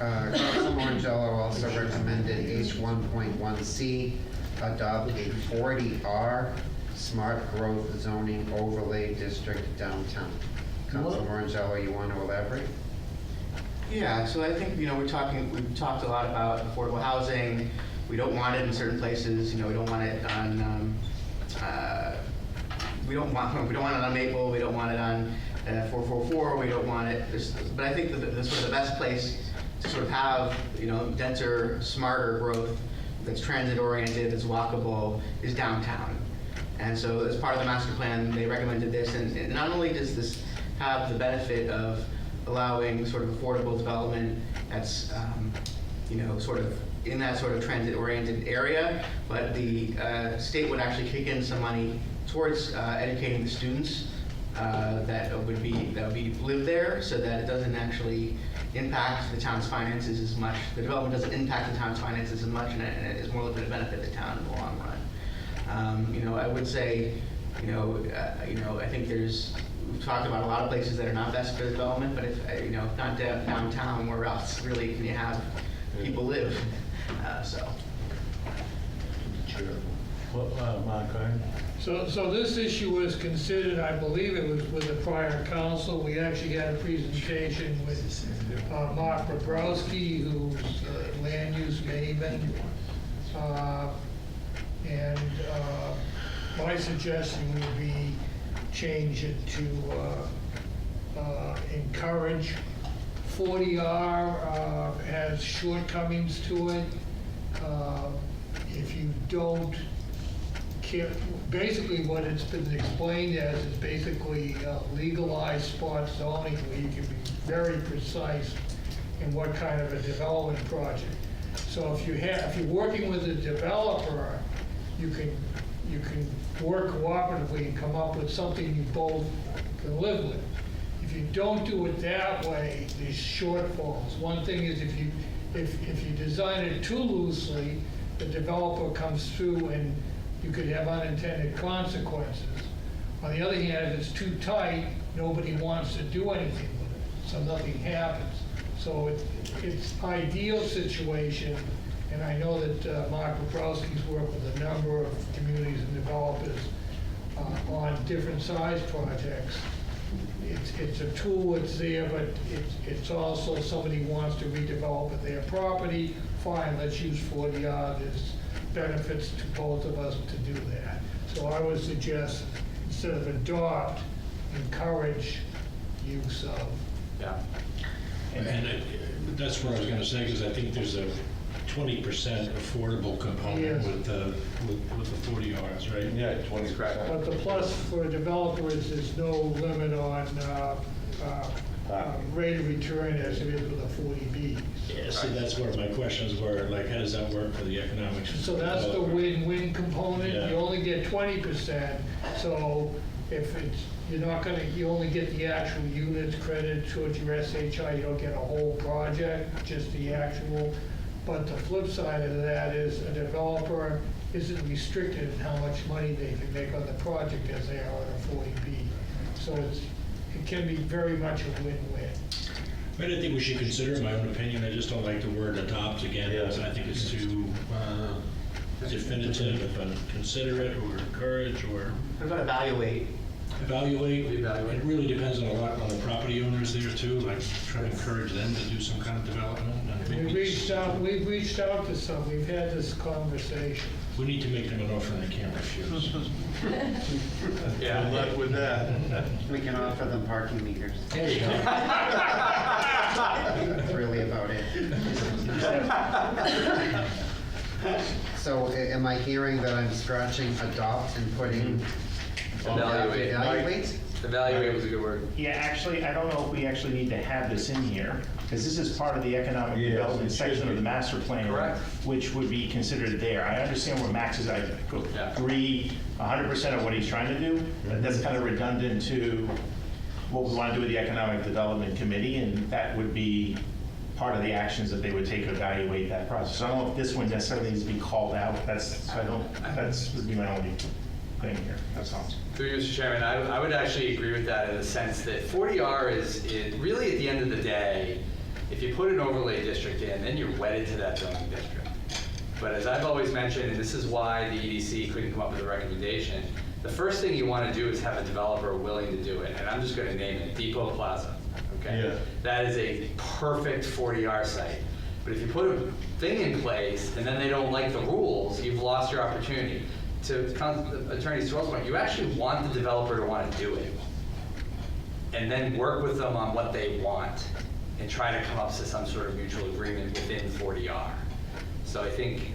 Councilor Morangelo also recommended H1.1C, adopt a 40R Smart Growth Zoning Overlay District downtown. Councilor Morangelo, you want to elaborate? Yeah, so I think, we've talked a lot about affordable housing. We don't want it in certain places, we don't want it on, we don't want it on Maple, we don't want it on 444, we don't want it, but I think that the sort of the best place to sort of have, denser, smarter growth that's transit-oriented, that's walkable, is downtown. And so as part of the master plan, they recommended this, and not only does this have the benefit of allowing sort of affordable development that's, sort of in that sort of transit-oriented area, but the state would actually kick in some money towards educating the students that would live there, so that it doesn't actually impact the town's finances as much. The development doesn't impact the town's finances as much, and it is more likely to benefit the town in the long run. I would say, I think we've talked about a lot of places that are not best for development, but if not downtown, where else really can you have people live? So. Mark, go ahead. So this issue was considered, I believe it was with the prior council. We actually had a presentation with Mark Bobrowski, who's land use maven. And my suggestion would be change it to encourage. 40R has shortcomings to it. If you don't care, basically what it's been explained as is basically legalized spot zoning, where you can be very precise in what kind of a development project. So if you're working with a developer, you can work cooperatively and come up with something you both can live with. If you don't do it that way, there's shortfalls. One thing is if you design it too loosely, the developer comes through and you could have unintended consequences. On the other hand, if it's too tight, nobody wants to do anything with it, so nothing happens. So it's ideal situation, and I know that Mark Bobrowski's worked with a number of communities and developers on different size projects. It's a tool, it's there, but it's also somebody wants to redevelop their property, fine, let's use 40R, there's benefits to both of us to do that. So I would suggest, instead of adopt, encourage use of. Yeah. And that's what I was gonna say, because I think there's a 20% affordable component Yes. with the 40 Rs, right? Yeah, 20%. But the plus for a developer is there's no limit on rate of return as it is with a 40B. Yeah, see, that's one of my questions were, like, how does that work for the economics? So that's the win-win component. Yeah. You only get 20%, so if it's, you only get the actual units credited towards your SHI, you don't get a whole project, just the actual. But the flip side of that is a developer isn't restricted in how much money they can make on the project as they are on a 40B. So it can be very much a win-win. I think we should consider, in my own opinion, I just don't like the word adopt again, Yeah. because I think it's too definitive, if consider it, or encourage, or What about evaluate? evaluate. Evaluate. It really depends on a lot on the property owners there too, like try to encourage them to do some kind of development. And We've maybe reached out to some, we've had this conversation. we need to make them an offer they can't refuse. Good luck with that. We can offer them parking meters. There you go. That's really about it. So am I hearing that I'm scratching adopt and putting Evaluate. evaluate? Evaluate was a good word. Yeah, actually, I don't know if we actually need to have this in here, because this is part of the economic Yes, development it should section of be. the master plan. Correct. Which would be considered there. I understand where Max is, I Yeah. agree 100% of what he's trying to do, but that's kind of redundant to what we want to do with the Economic Development Committee, and that would be part of the actions that they would take to evaluate that process. So I don't know if this one necessarily needs to be called out. That's would be my only thing here, that's all. Through you, Mr. Chairman, I would actually agree with that in the sense that 40R is really, at the end of the day, if you put an overlay district in, then you're wedded to that zoning district. But as I've always mentioned, and this is why the EDC couldn't come up with a recommendation, the first thing you want to do is have a developer willing to do it, and I'm just going to name it Depot Plaza, okay? Yeah. That is a perfect 40R site. But if you put a thing in place and then they don't like the rules, you've lost your opportunity. To Attorney Sewell's point, you actually want the developer to want to do it, and then work with them on what they want and try to come up to some sort of mutual agreement within 40R. So I think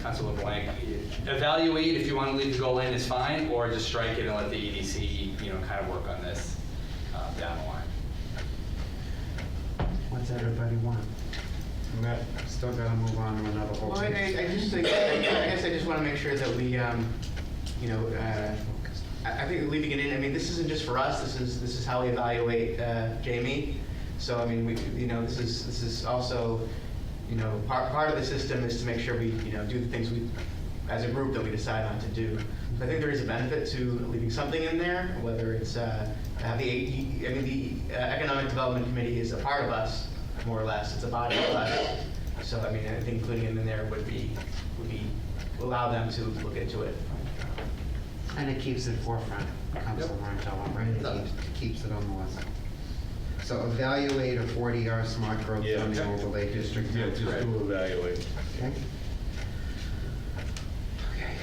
Councilor Blank, evaluate if you want to leave the goal in is fine, or just strike it and let the EDC, kind of work on this down the line. What's everybody want? Still gotta move on to another whole. Well, I just think, I guess I just want to make sure that we, I think leaving it in, I mean, this isn't just for us, this is how we evaluate Jamie. So, I mean, this is also, part of the system is to make sure we, do the things we, as a group, that we decide on to do. So I think there is a benefit to leaving something in there, whether it's, the Economic Development Committee is a part of us, more or less, it's a body of us. So, I mean, I think including it in there would allow them to look into it. And it keeps it forefront, Councilor Martello, right? It keeps it on the list. So evaluate a 40R smart growth Yeah. zoning overlay district. Yeah, just do evaluate. Okay. Okay.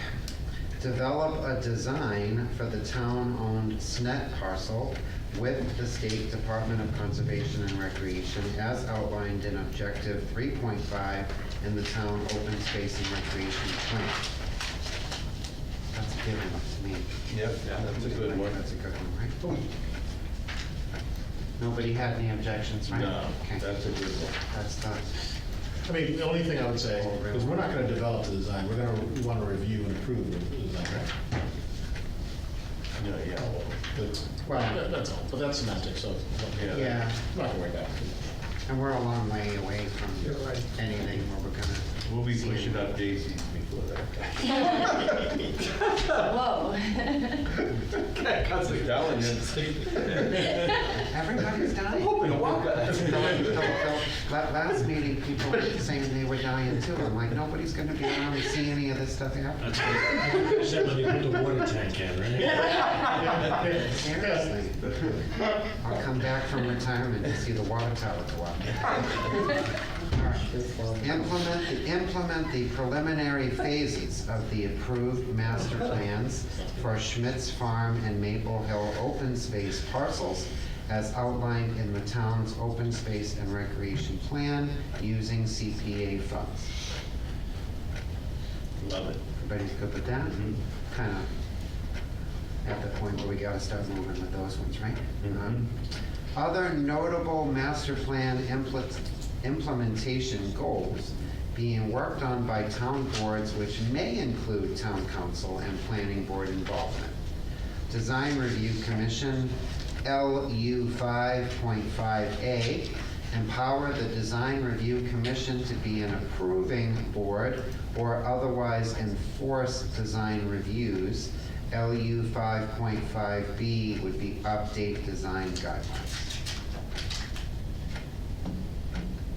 Develop a design for the town-owned SNET parcel with the State Department of Conservation and Recreation as outlined in Objective 3.5 in the Town Open Space and Recreation Plan. That's a given to me. Yep, that's a good one. That's a good one, right? Nobody had any objections, right? No, Okay. that's a good one. That's done. I mean, the only thing I would say, is we're not gonna develop the design, we wanna review and approve the design, right? Yeah. Well- That's all, but that's semantics, so, Yeah, I'm not gonna worry about it. and we're a long way away from You're right. anything where we're gonna. We'll be see pushing it. up J.C.'s Whoa. Councilor Telling you. Everybody's dying. Last meeting, people were saying they were dying too. I'm like, nobody's gonna be around to see any of this stuff happen. That's what said when they put the water tank in, right? Seriously. I'll come back from retirement to see the water tower go up. Implement the preliminary phases of the approved master plans for Schmidt's Farm and Maple Hill open space parcels as outlined in the town's open space and recreation plan using CPA funds. Love it. Everybody's good with that? Kind of at the point where we gotta start moving with those ones, right? Other notable master plan implementation goals being worked on by town boards, which may include town council and planning board involvement. Design Review Commission, LU 5.5A, empower the Design Review Commission to be an approving board or otherwise enforce design reviews. LU 5.5B would be update design guidelines.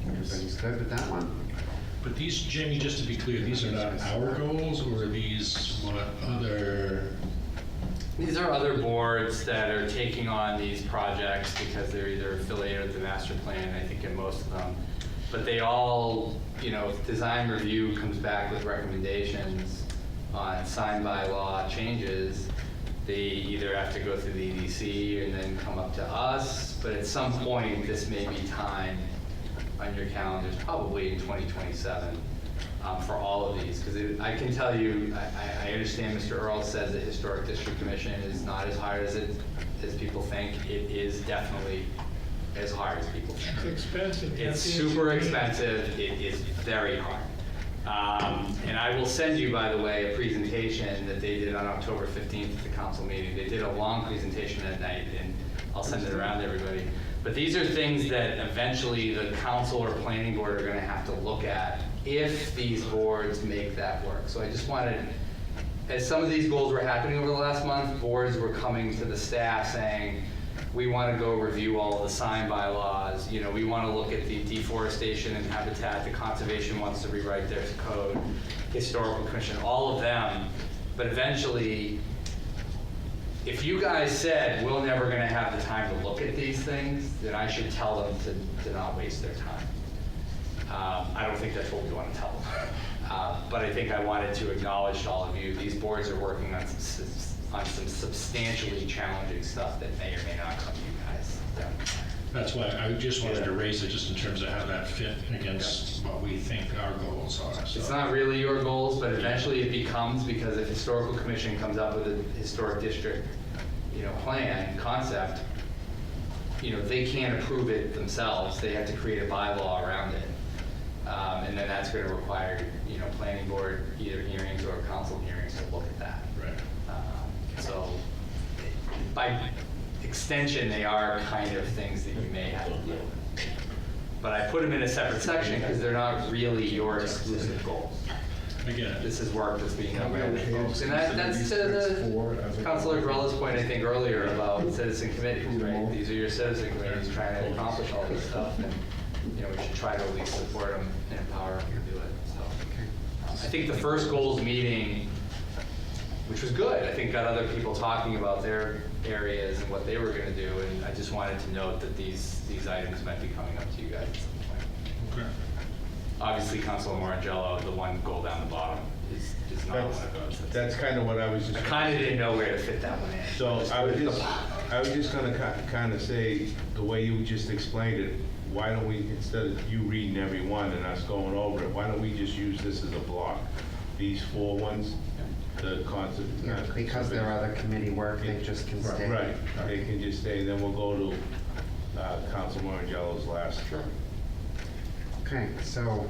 Everybody's good with that one? But these, Jamie, just to be clear, these are not our goals, or are these what other? These are other boards that are taking on these projects because they're either affiliated with the master plan, I think in most of them. But they all, if design review comes back with recommendations on sign by law changes, they either have to go through the EDC and then come up to us, but at some point, this may be time on your calendars, probably in 2027, for all of these. Because I can tell you, I understand Mr. Earl says the Historic District Commission is not as hard as people think. It is definitely as hard as people think. It's expensive. It's super expensive. It is very hard. And I will send you, by the way, a presentation that they did on October 15th at the council meeting. They did a long presentation at night, and I'll send it around to everybody. But these are things that eventually the council or planning board are going to have to look at if these boards make that work. So I just wanted, as some of these goals were happening over the last month, boards were coming to the staff saying, we want to go review all of the sign bylaws. We want to look at the deforestation and habitat. The conservation wants to rewrite their code. Historical Commission, all of them. But eventually, if you guys said, we're never going to have the time to look at these things, then I should tell them to not waste their time. I don't think that's what we want to tell them. But I think I wanted to acknowledge to all of you, these boards are working on some substantially challenging stuff that may or may not come to you guys. That's why I just wanted to raise it just in terms of how that fit against what we think our goals are. So. It's not really your goals, but eventually it becomes, because if Historical Commission comes up with a historic district, plan, concept, they can't approve it themselves. They have to create a bylaw around it. And then that's going to require, planning board either hearings or council hearings to look at that. Right. So by extension, they are kind of things that you may have to deal with. But I put them in a separate section because they're not really your exclusive goals. Again, This is work that's being done by other Okay, folks. And so that's these to next the four as a- Councilor Grella's point, I think, earlier about citizen committees, right? These are your citizen committees trying to accomplish all this stuff. And, we should try to at least support them and empower them to do it. So I think the first goals meeting, which was good, I think got other people talking about their areas and what they were going to do. And I just wanted to note that these items might be coming up to you guys at some point. okay. Obviously, Councilor Morangello, the one goal down the bottom, is not one of those. That's kind of what I was I just. kind of didn't know where to fit that one in. So I was just gonna kind of say, the way you just explained it, why don't we, instead of you reading every one and us going over it, why don't we just use this as a block? These 4 ones, the concept. Yeah, because there are other committee work, they just can stay. Right, they can just stay, then we'll go to Council Morangello's last. Sure. Okay, so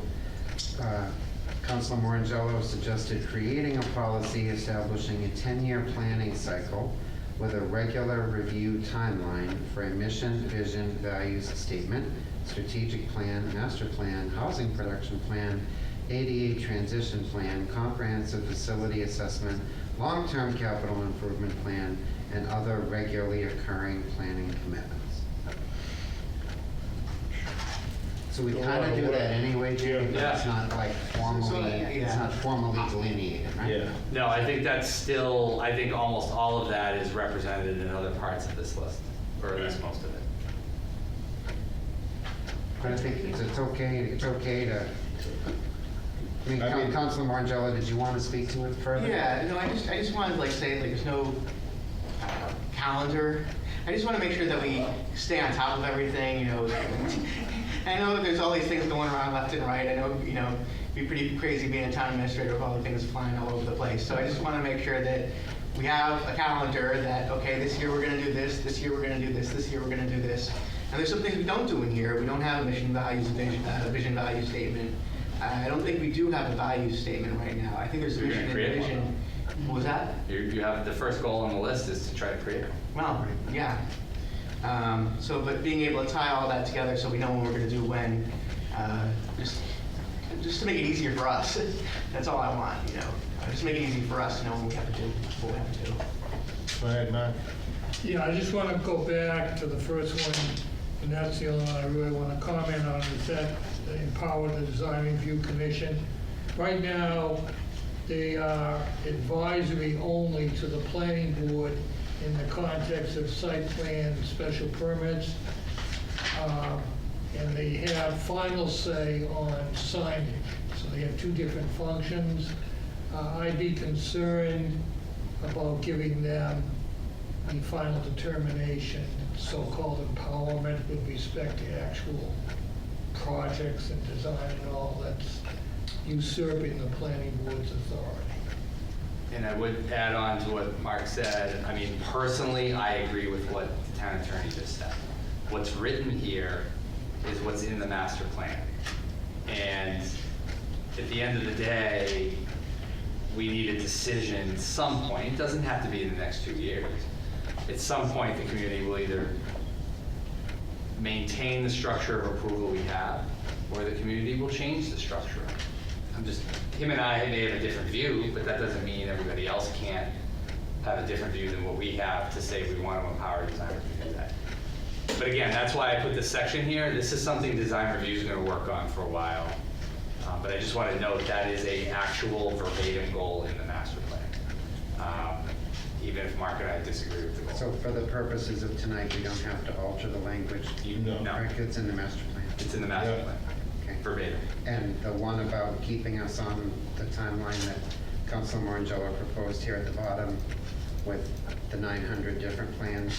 Councilor Morangello suggested creating a policy establishing a 10-year planning cycle with a regular review timeline for a mission, vision, values statement, strategic plan, master plan, housing production plan, ADA transition plan, comprehensive facility assessment, long-term capital improvement plan, and other regularly occurring planning commitments. So we kind of do that anyway, Jerry, but it's not like formally, it's not formally delineated, right? Yeah. No, I think that's still, I think almost all of that is represented in other parts of this list, or at least most of it. But I think it's okay to, I mean, Councilor Marangella, did you want to speak to it further? Yeah, no, I just wanted to like say, like, there's no calendar. I just want to make sure that we stay on top of everything, you know. I know that there's all these things going around left and right. I know, you know, it'd be pretty crazy being a town administrator with all the things flying all over the place. So I just want to make sure that we have a calendar that, okay, this year we're going to do this year we're going to do this year we're going to do this. And there's some things we don't do in here. We don't have a mission, values, vision value statement. I don't think we do have a value statement right now. I think there's a You're mission gonna create and vision. What was that? You have, the first goal on the list is to try to create it. Well, yeah. But being able to tie all that together so we know what we're going to do when, just to make it easier for us. That's all I want, you know. Just make it easy for us to know what we have to do, what we have to do. Go ahead, Mark. Yeah, I just want to go back to the first one, and that's the only one I really want to comment on, is that empower the Design Review Commission. Right now, they are advisory only to the planning board in the context of site plan and special permits. And they have final say on signage. So they have two different functions. I'd be concerned about giving them the final determination, so-called empowerment with respect to actual projects and design and all. That's usurping the planning board's authority. And I would add on to what Mark said. I mean, personally, I agree with what the town attorney just said. What's written here is what's in the master plan. And at the end of the day, we need a decision at some point. It doesn't have to be in the next 2 years. At some point, the community will either maintain the structure of approval we have, or the community will change the structure. Him and I may have a different view, but that doesn't mean everybody else can't have a different view than what we have to say we want to empower designers to do that. But again, that's why I put this section here. This is something design review is going to work on for a while. But I just want to note that is a actual verbatim goal in the master plan. Even if Mark and I disagree with the goal. So for the purposes of tonight, we don't have to alter the language? No. Right, it's in the master plan? It's in the master Yeah. plan, Okay. verbatim. And the one about keeping us on the timeline that Councilor Marangella proposed here at the bottom with the 900 different plans?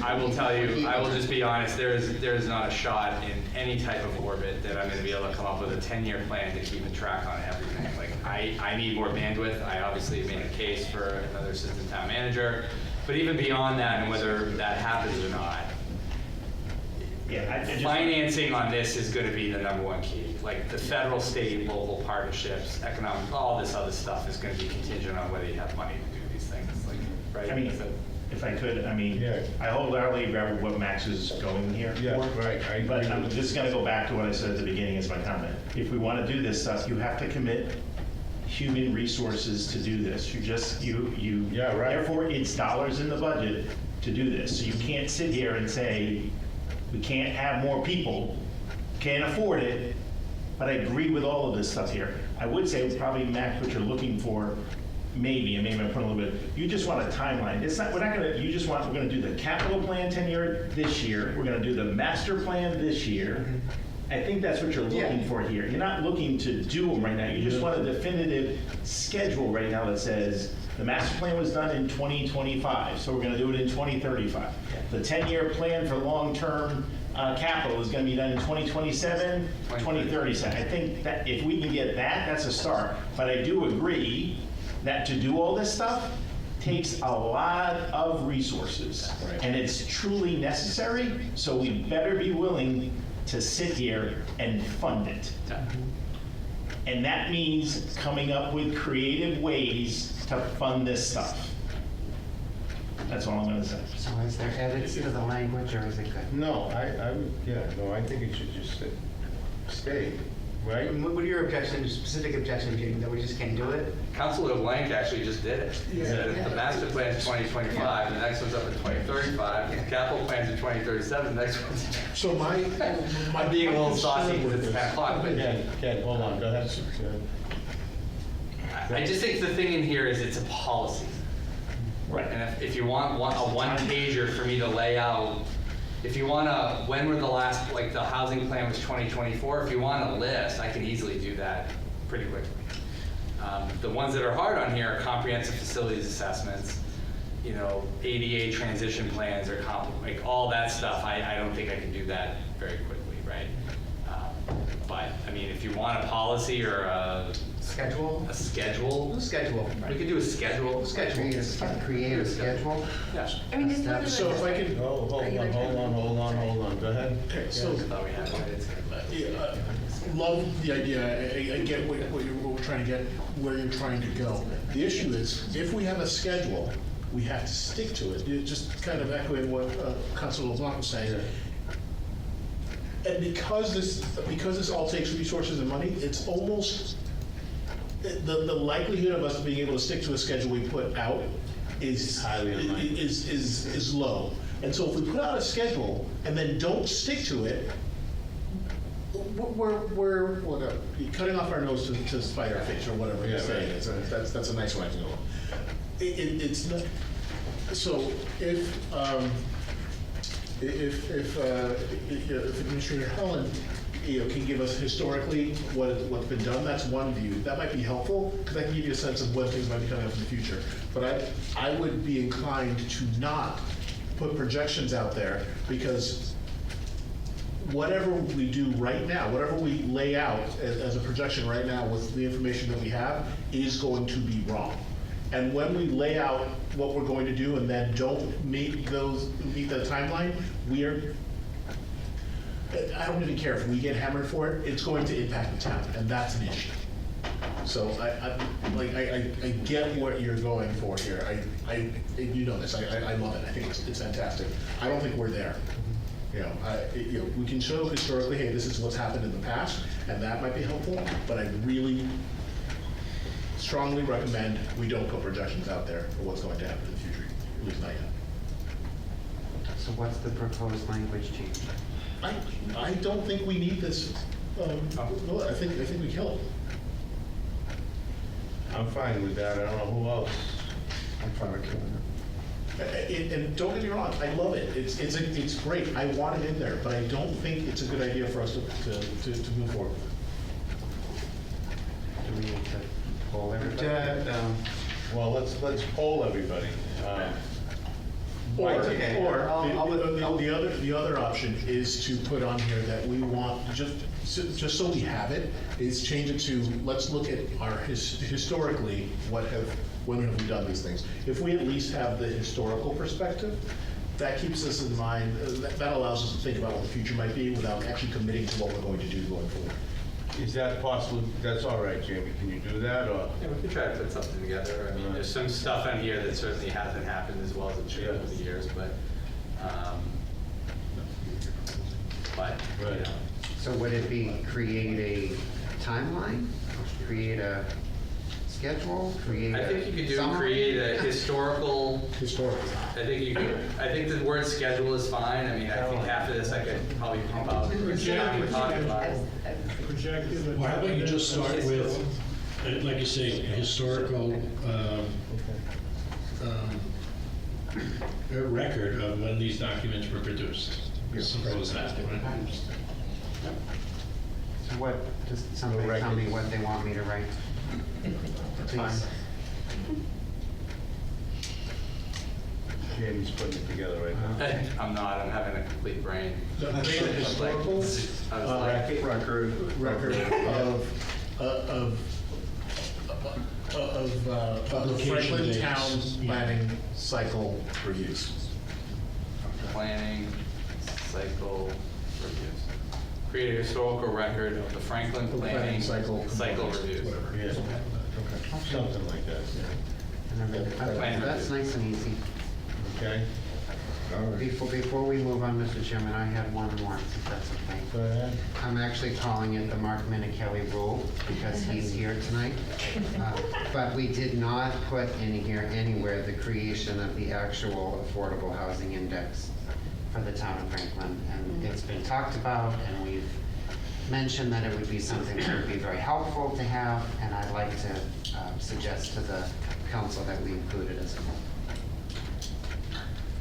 I will tell you, I will just be honest, there is not a shot in any type of orbit that I'm gonna be able to come up with a 10-year plan to keep a track on everything. Like, I need more bandwidth. I obviously made a case for another assistant town manager, but even beyond that, and whether that happens or not, Yeah, I just. financing on this is gonna be the #1 key. Like, the federal, state, local partnerships, economic, all this other stuff is gonna be contingent on whether you have money to do these things, like, right? I mean, if I could, I mean, Yeah. I wholeheartedly agree with what Max is going here Yeah, for. right, I agree But I'm with just gonna go back to what I said at the beginning as my comment. If we want to do this stuff, you have to commit human resources to do this. Yeah, right. Therefore, it's dollars in the budget to do this. So you can't sit here and say, we can't have more people, can't afford it, but I agree with all of this stuff here. I would say probably, Max, what you're looking for, maybe I'm putting a little bit, you just want a timeline. It's not, we're not gonna, you just want, we're gonna do the capital plan 10-year this year, we're gonna do the master plan this year. I think that's what you're looking for here. You're not looking to do them right now, you just want a definitive schedule right now that says, the master plan was done in 2025, so we're gonna do it in 2035. The 10-year plan for long-term capital is gonna be done in 2027, 2037. I think that if we can get that, that's a start. But I do agree that to do all this stuff takes a lot of resources. Right. And it's truly necessary, so we better be willing to sit here and fund it. And that means coming up with creative ways to fund this stuff. That's all I'm gonna say. So is there edits to the language, or is it good? No, I would, yeah, no, I think it should just stay. right? What are your objections, specific objections, Jamie, that we just can't do it? Councilor Blank actually just did it. He said if the master plan is 2025, the next one's up in 2035, the capital plan's in 2037, the next one's. So my I'm being a little concern saucy with because it's this- 10 o'clock, but Ken, hold on, go ahead. I just think the thing in here is it's a policy. Right. And if you want a one pager for me to lay out, if you want to, when were the last, like the housing plan was 2024, if you want a list, I can easily do that pretty quickly. The ones that are hard on here are comprehensive facilities assessments, you know, ADA transition plans or like all that stuff. I don't think I can do that very quickly, right? But I mean, if you want a policy or a Schedule? schedule, Schedule. we could do a schedule. Create a schedule. Yeah. I mean, it's literally So like if I could, Oh, hold on, go ahead. okay, so, I thought we had it. It's good. yeah, love the idea, I get what we're trying to get, where you're trying to go. The issue is, if we have a schedule, we have to stick to it. You're just kind of echoing what Councilor LeBlanc was saying. And because this all takes resources and money, it's almost, the likelihood of us being able to stick to a schedule we put out is Highly unlikely. is low. And so if we put out a schedule and then don't stick to it, we're cutting off our nose to spite our face, or whatever you're Yeah, saying. right. That's a nice way to go. It's not, so if Administrator Helen, can give us historically what's been done, that's one view. That might be helpful, because that can give you a sense of when things might be coming up in the future. But I would be inclined to not put projections out there, because whatever we do right now, whatever we lay out as a projection right now with the information that we have, is going to be wrong. And when we lay out what we're going to do and then don't meet the timeline, I don't even care if we get hammered for it, it's going to impact the town, and that's an issue. So I get what you're going for here. You know this, I love it, I think it's fantastic. I don't think we're there. We can show historically, hey, this is what's happened in the past, and that might be helpful, but I really strongly recommend we don't put projections out there for what's going to happen in the future, at least not yet. So what's the proposed language change? I don't think we need this, no, I think we kill it. I'm fine with that, I don't know who else. I'm fine with killing it. And don't get me wrong, I love it, it's great, I want it in there, but I don't think it's a good idea for us to move forward. Do we need to poll everybody? Well, let's poll everybody. Or Okay. the other option is to put on here that we want, just so we have it, is change it to, let's look at our historically, when have we done these things? If we at least have the historical perspective, that keeps us in mind, that allows us to think about what the future might be without actually committing to what we're going to do going forward. Is that possible? That's all right, Jamie, can you do that, or? Yeah, we can try to put something together. I mean, there's some stuff on here that certainly hasn't happened as well as it should over the years, but, you know. So would it be create a timeline, create a schedule, create a I think you could summary? create a historical, Historically. I think the word schedule is fine. I mean, I think after this I could probably pump out. Project. we talked about. Projected. Well, how about you just start with, like you say, a historical a record of when these documents were produced. Suppose that. So what, does somebody tell me what they want me to write? Please. Jamie's putting it together right now. I'm not, I'm having a complete brain. Historical I was like, record of the Publication Franklin dates. Town Yeah. planning cycle reviews. planning cycle reviews. Create a historical record of the Franklin planning cycle reviews. Whatever. Yeah, something like that, And then- Plan That's nice and easy. okay? All right. Before we move on, Mr. Chairman, I had one more, if that's okay. Go ahead. I'm actually calling it the Mark Minichelli rule because he's here tonight. But we did not put in here anywhere the creation of the actual affordable housing index for the town of Franklin. And it's been talked about, and we've mentioned that it would be something that would be very helpful to have, and I'd like to suggest to the council that we include it as a goal.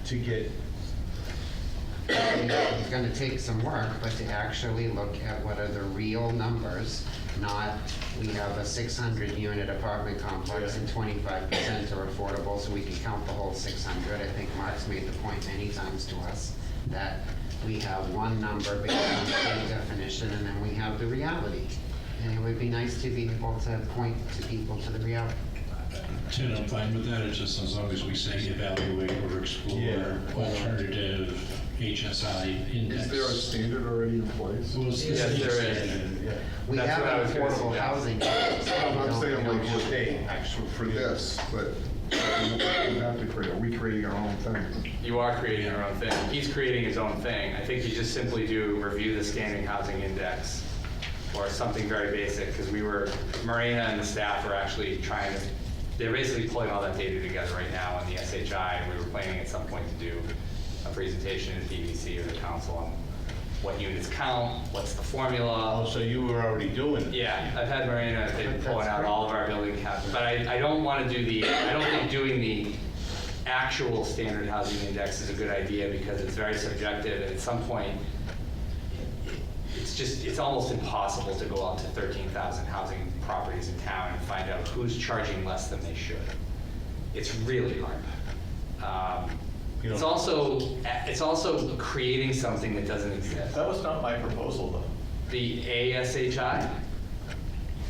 To get, It's going to take some work, but to actually look at what are the real numbers, not we have a 600-unit apartment complex and 25% are affordable, so we can count the whole 600. I think Mark's made the point many times to us that we have one number based on a definition, and then we have the reality. And it would be nice to be able to point to people to the reality. Ted, I'm fine with that, it's just as long as we say evaluate or explore Yeah. alternative HSI index. Is there a standard already in place? Well, it's the Yes, state there is. standard. yeah. We That's have what I was an gonna affordable suggest. housing. I'm saying like have- state, actual for this, but we have to create, are we creating our own thing? You are creating your own thing. He's creating his own thing. I think you just simply do review the standing housing index or something very basic, because Marina and the staff are actually trying to, they're basically pulling all that data together right now on the SHI, and we were planning at some point to do a presentation to PVC or the council on what units count, what's the formula. Oh, so you were already doing it? Yeah, I've had Marina, they've been pulling out all of our building counts, but I don't want to do I don't think doing the actual standard housing index is a good idea because it's very subjective, and at some point, it's almost impossible to go out to 13,000 housing properties in town and find out who's charging less than they should. It's really hard. It's also creating something that doesn't exist. That was not my proposal, though. The ASHI,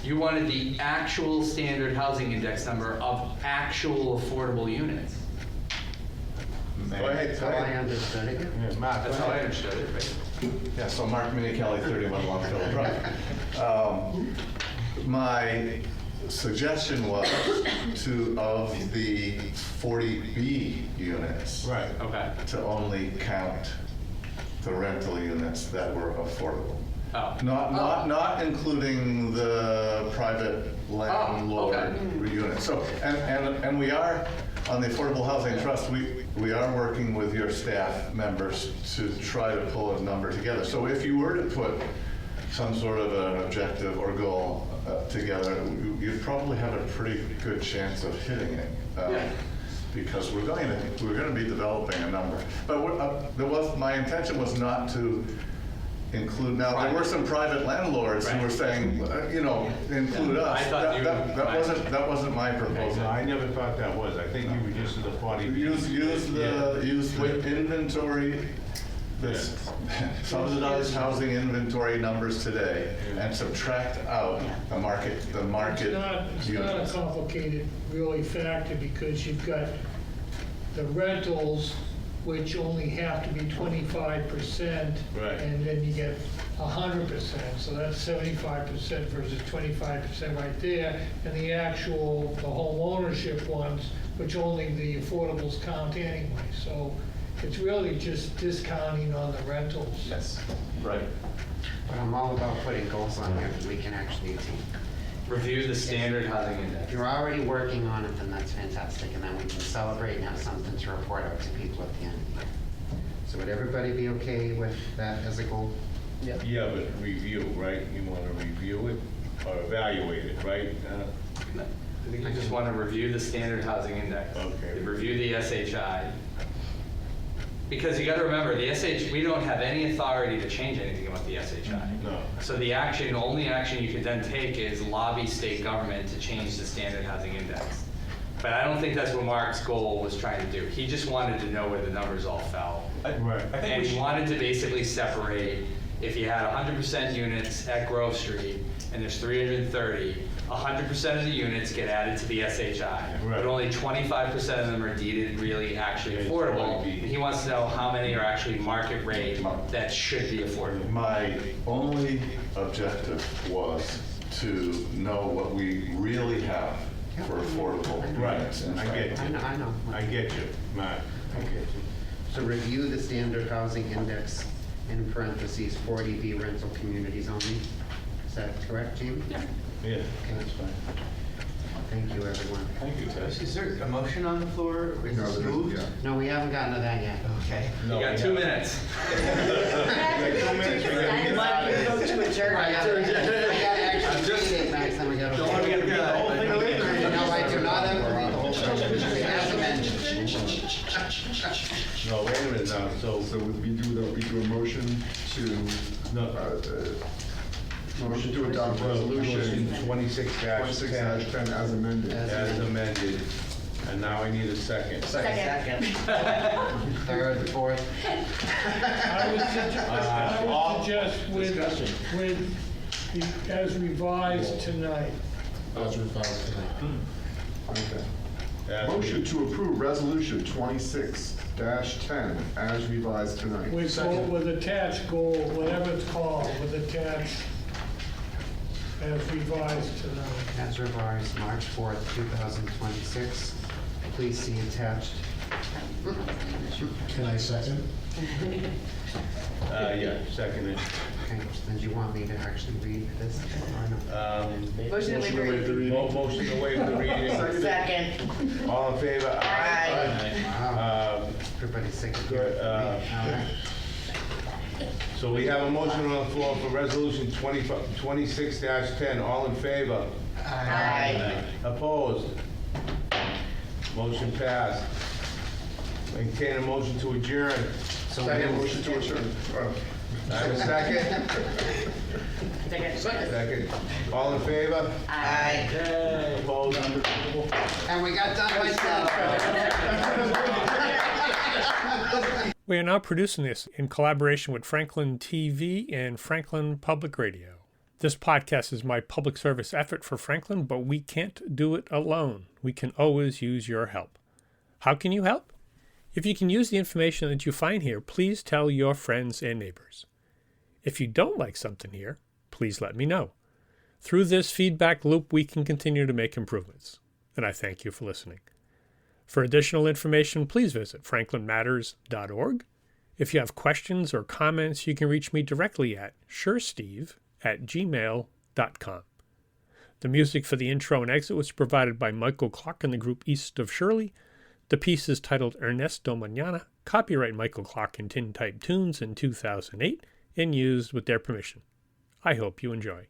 you wanted the actual standard housing index number of actual affordable units. Go ahead, That's go how I ahead. understood it. Yeah, Mark, That's go how I ahead. understood it, right? Yeah, so Mark Minichelli, 31 Longfellow Drive. My suggestion was of the 40B units, Right. Okay. to only count the rental units that were affordable. Oh. Not including the private landlord okay. units. So, and we are, on the Affordable Housing Trust, we are working with your staff members to try to pull a number together. So if you were to put some sort of an objective or goal together, you'd probably have a pretty good chance of hitting it. Because we're going to be developing a number. But my intention was not to include, now there were some private landlords who were saying, include us. I thought That wasn't my proposal. No, I never thought that was. I think you reduced it to 40. Use the inventory, this subsidized housing inventory numbers today, and subtract out the market It's not a units. complicated really factor because you've got the rentals, which only have to be 25%. Right. And then you get 100%, so that's 75% versus 25% right there. And the home ownership ones, which only the affordables count anyway. So it's really just discounting on the rentals. Yes. Right. But I'm all about putting goals on here that we can actually attain. Review the standard housing If index. you're already working on it, then that's fantastic, and then we can celebrate and have something to report out to people at the end of the year. So would everybody be okay with that as a goal? Yeah, but review, right? You want to review it or evaluate it, right? I think you just want to review the standard housing index. Okay. Review the SHI. Because you got to remember, we don't have any authority to change anything about the SHI. No. So the only action you could then take is lobby state government to change the standard housing index. But I don't think that's what Mark's goal was trying to do. He just wanted to know where the numbers all fell. Right. And he wanted to basically separate, if you had 100% units at Grove Street and there's 330, 100% of the units get added to the SHI, Right. but only 25% of them are deeded really actually Yeah, affordable. it's And he wants to know how many are actually market rate that should be affordable. My only objective was to know what we really have for affordable Right, units in I get Franklin. you. I know. I get you, Mark. I get you. to review the standard housing index, in parentheses, 40B rental communities only. Is that correct, Jamie? Yeah, Okay. that's fine. Thank you, everyone. Thank you, Ted. Is there a motion on the floor? Is No, this there's- moved? yeah. No, we haven't gotten to that yet. Okay. No, You got we 2 have- minutes. Vote to adjourn. I gotta actually read it, Max, then we gotta. Don't want me to read the whole thing? No, I do not have to read the whole thing. As amended. No, wait a minute now, so, So we do a motion to, no, motion to adopt resolution 26-10 26-10 as amended. as amended, and now I need a second. Second. Third, fourth. I would suggest with the, as revised tonight. As revised tonight. Okay. As- Motion to approve resolution 26-10 as revised tonight. With attached goal, whatever it's called, with attached as revised tonight. As revised, March 4th, 2026. Please see attached. Can I second? Yeah, second it. Okay, then do you want me to actually read this or no? Motion to waive the reading. Motion to waive the reading. Second. All in favor? Aye. Wow, everybody's sick of hearing from me. All right. So we have a motion on the floor for resolution 26-10. All in favor? Aye. Opposed? Motion passed. Entertain a motion to adjourn. Second motion to adjourn. I have a second? Second. All in favor? Aye. Opposed? And we got done by 10. We are now producing this in collaboration with Franklin TV and Franklin Public Radio. This podcast is my public service effort for Franklin, but we can't do it alone. We can always use your help. How can you help? If you can use the information that you find here, please tell your friends and neighbors. If you don't like something here, please let me know. Through this feedback loop, we can continue to make improvements. And I thank you for listening. For additional information, please visit franklinmatters.org. If you have questions or comments, you can reach me directly at suresteve@gmail.com. The music for the intro and exit was provided by Michael Clark and the group East of Shirley. The piece is titled Ernesto Mañana, copyright Michael Clark and Tintype Tunes in 2008, and used with their permission. I hope you enjoy.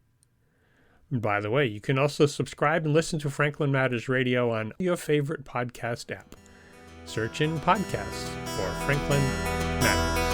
By the way, you can also subscribe and listen to Franklin Matters Radio on your favorite podcast app. Search in podcasts for Franklin Matters.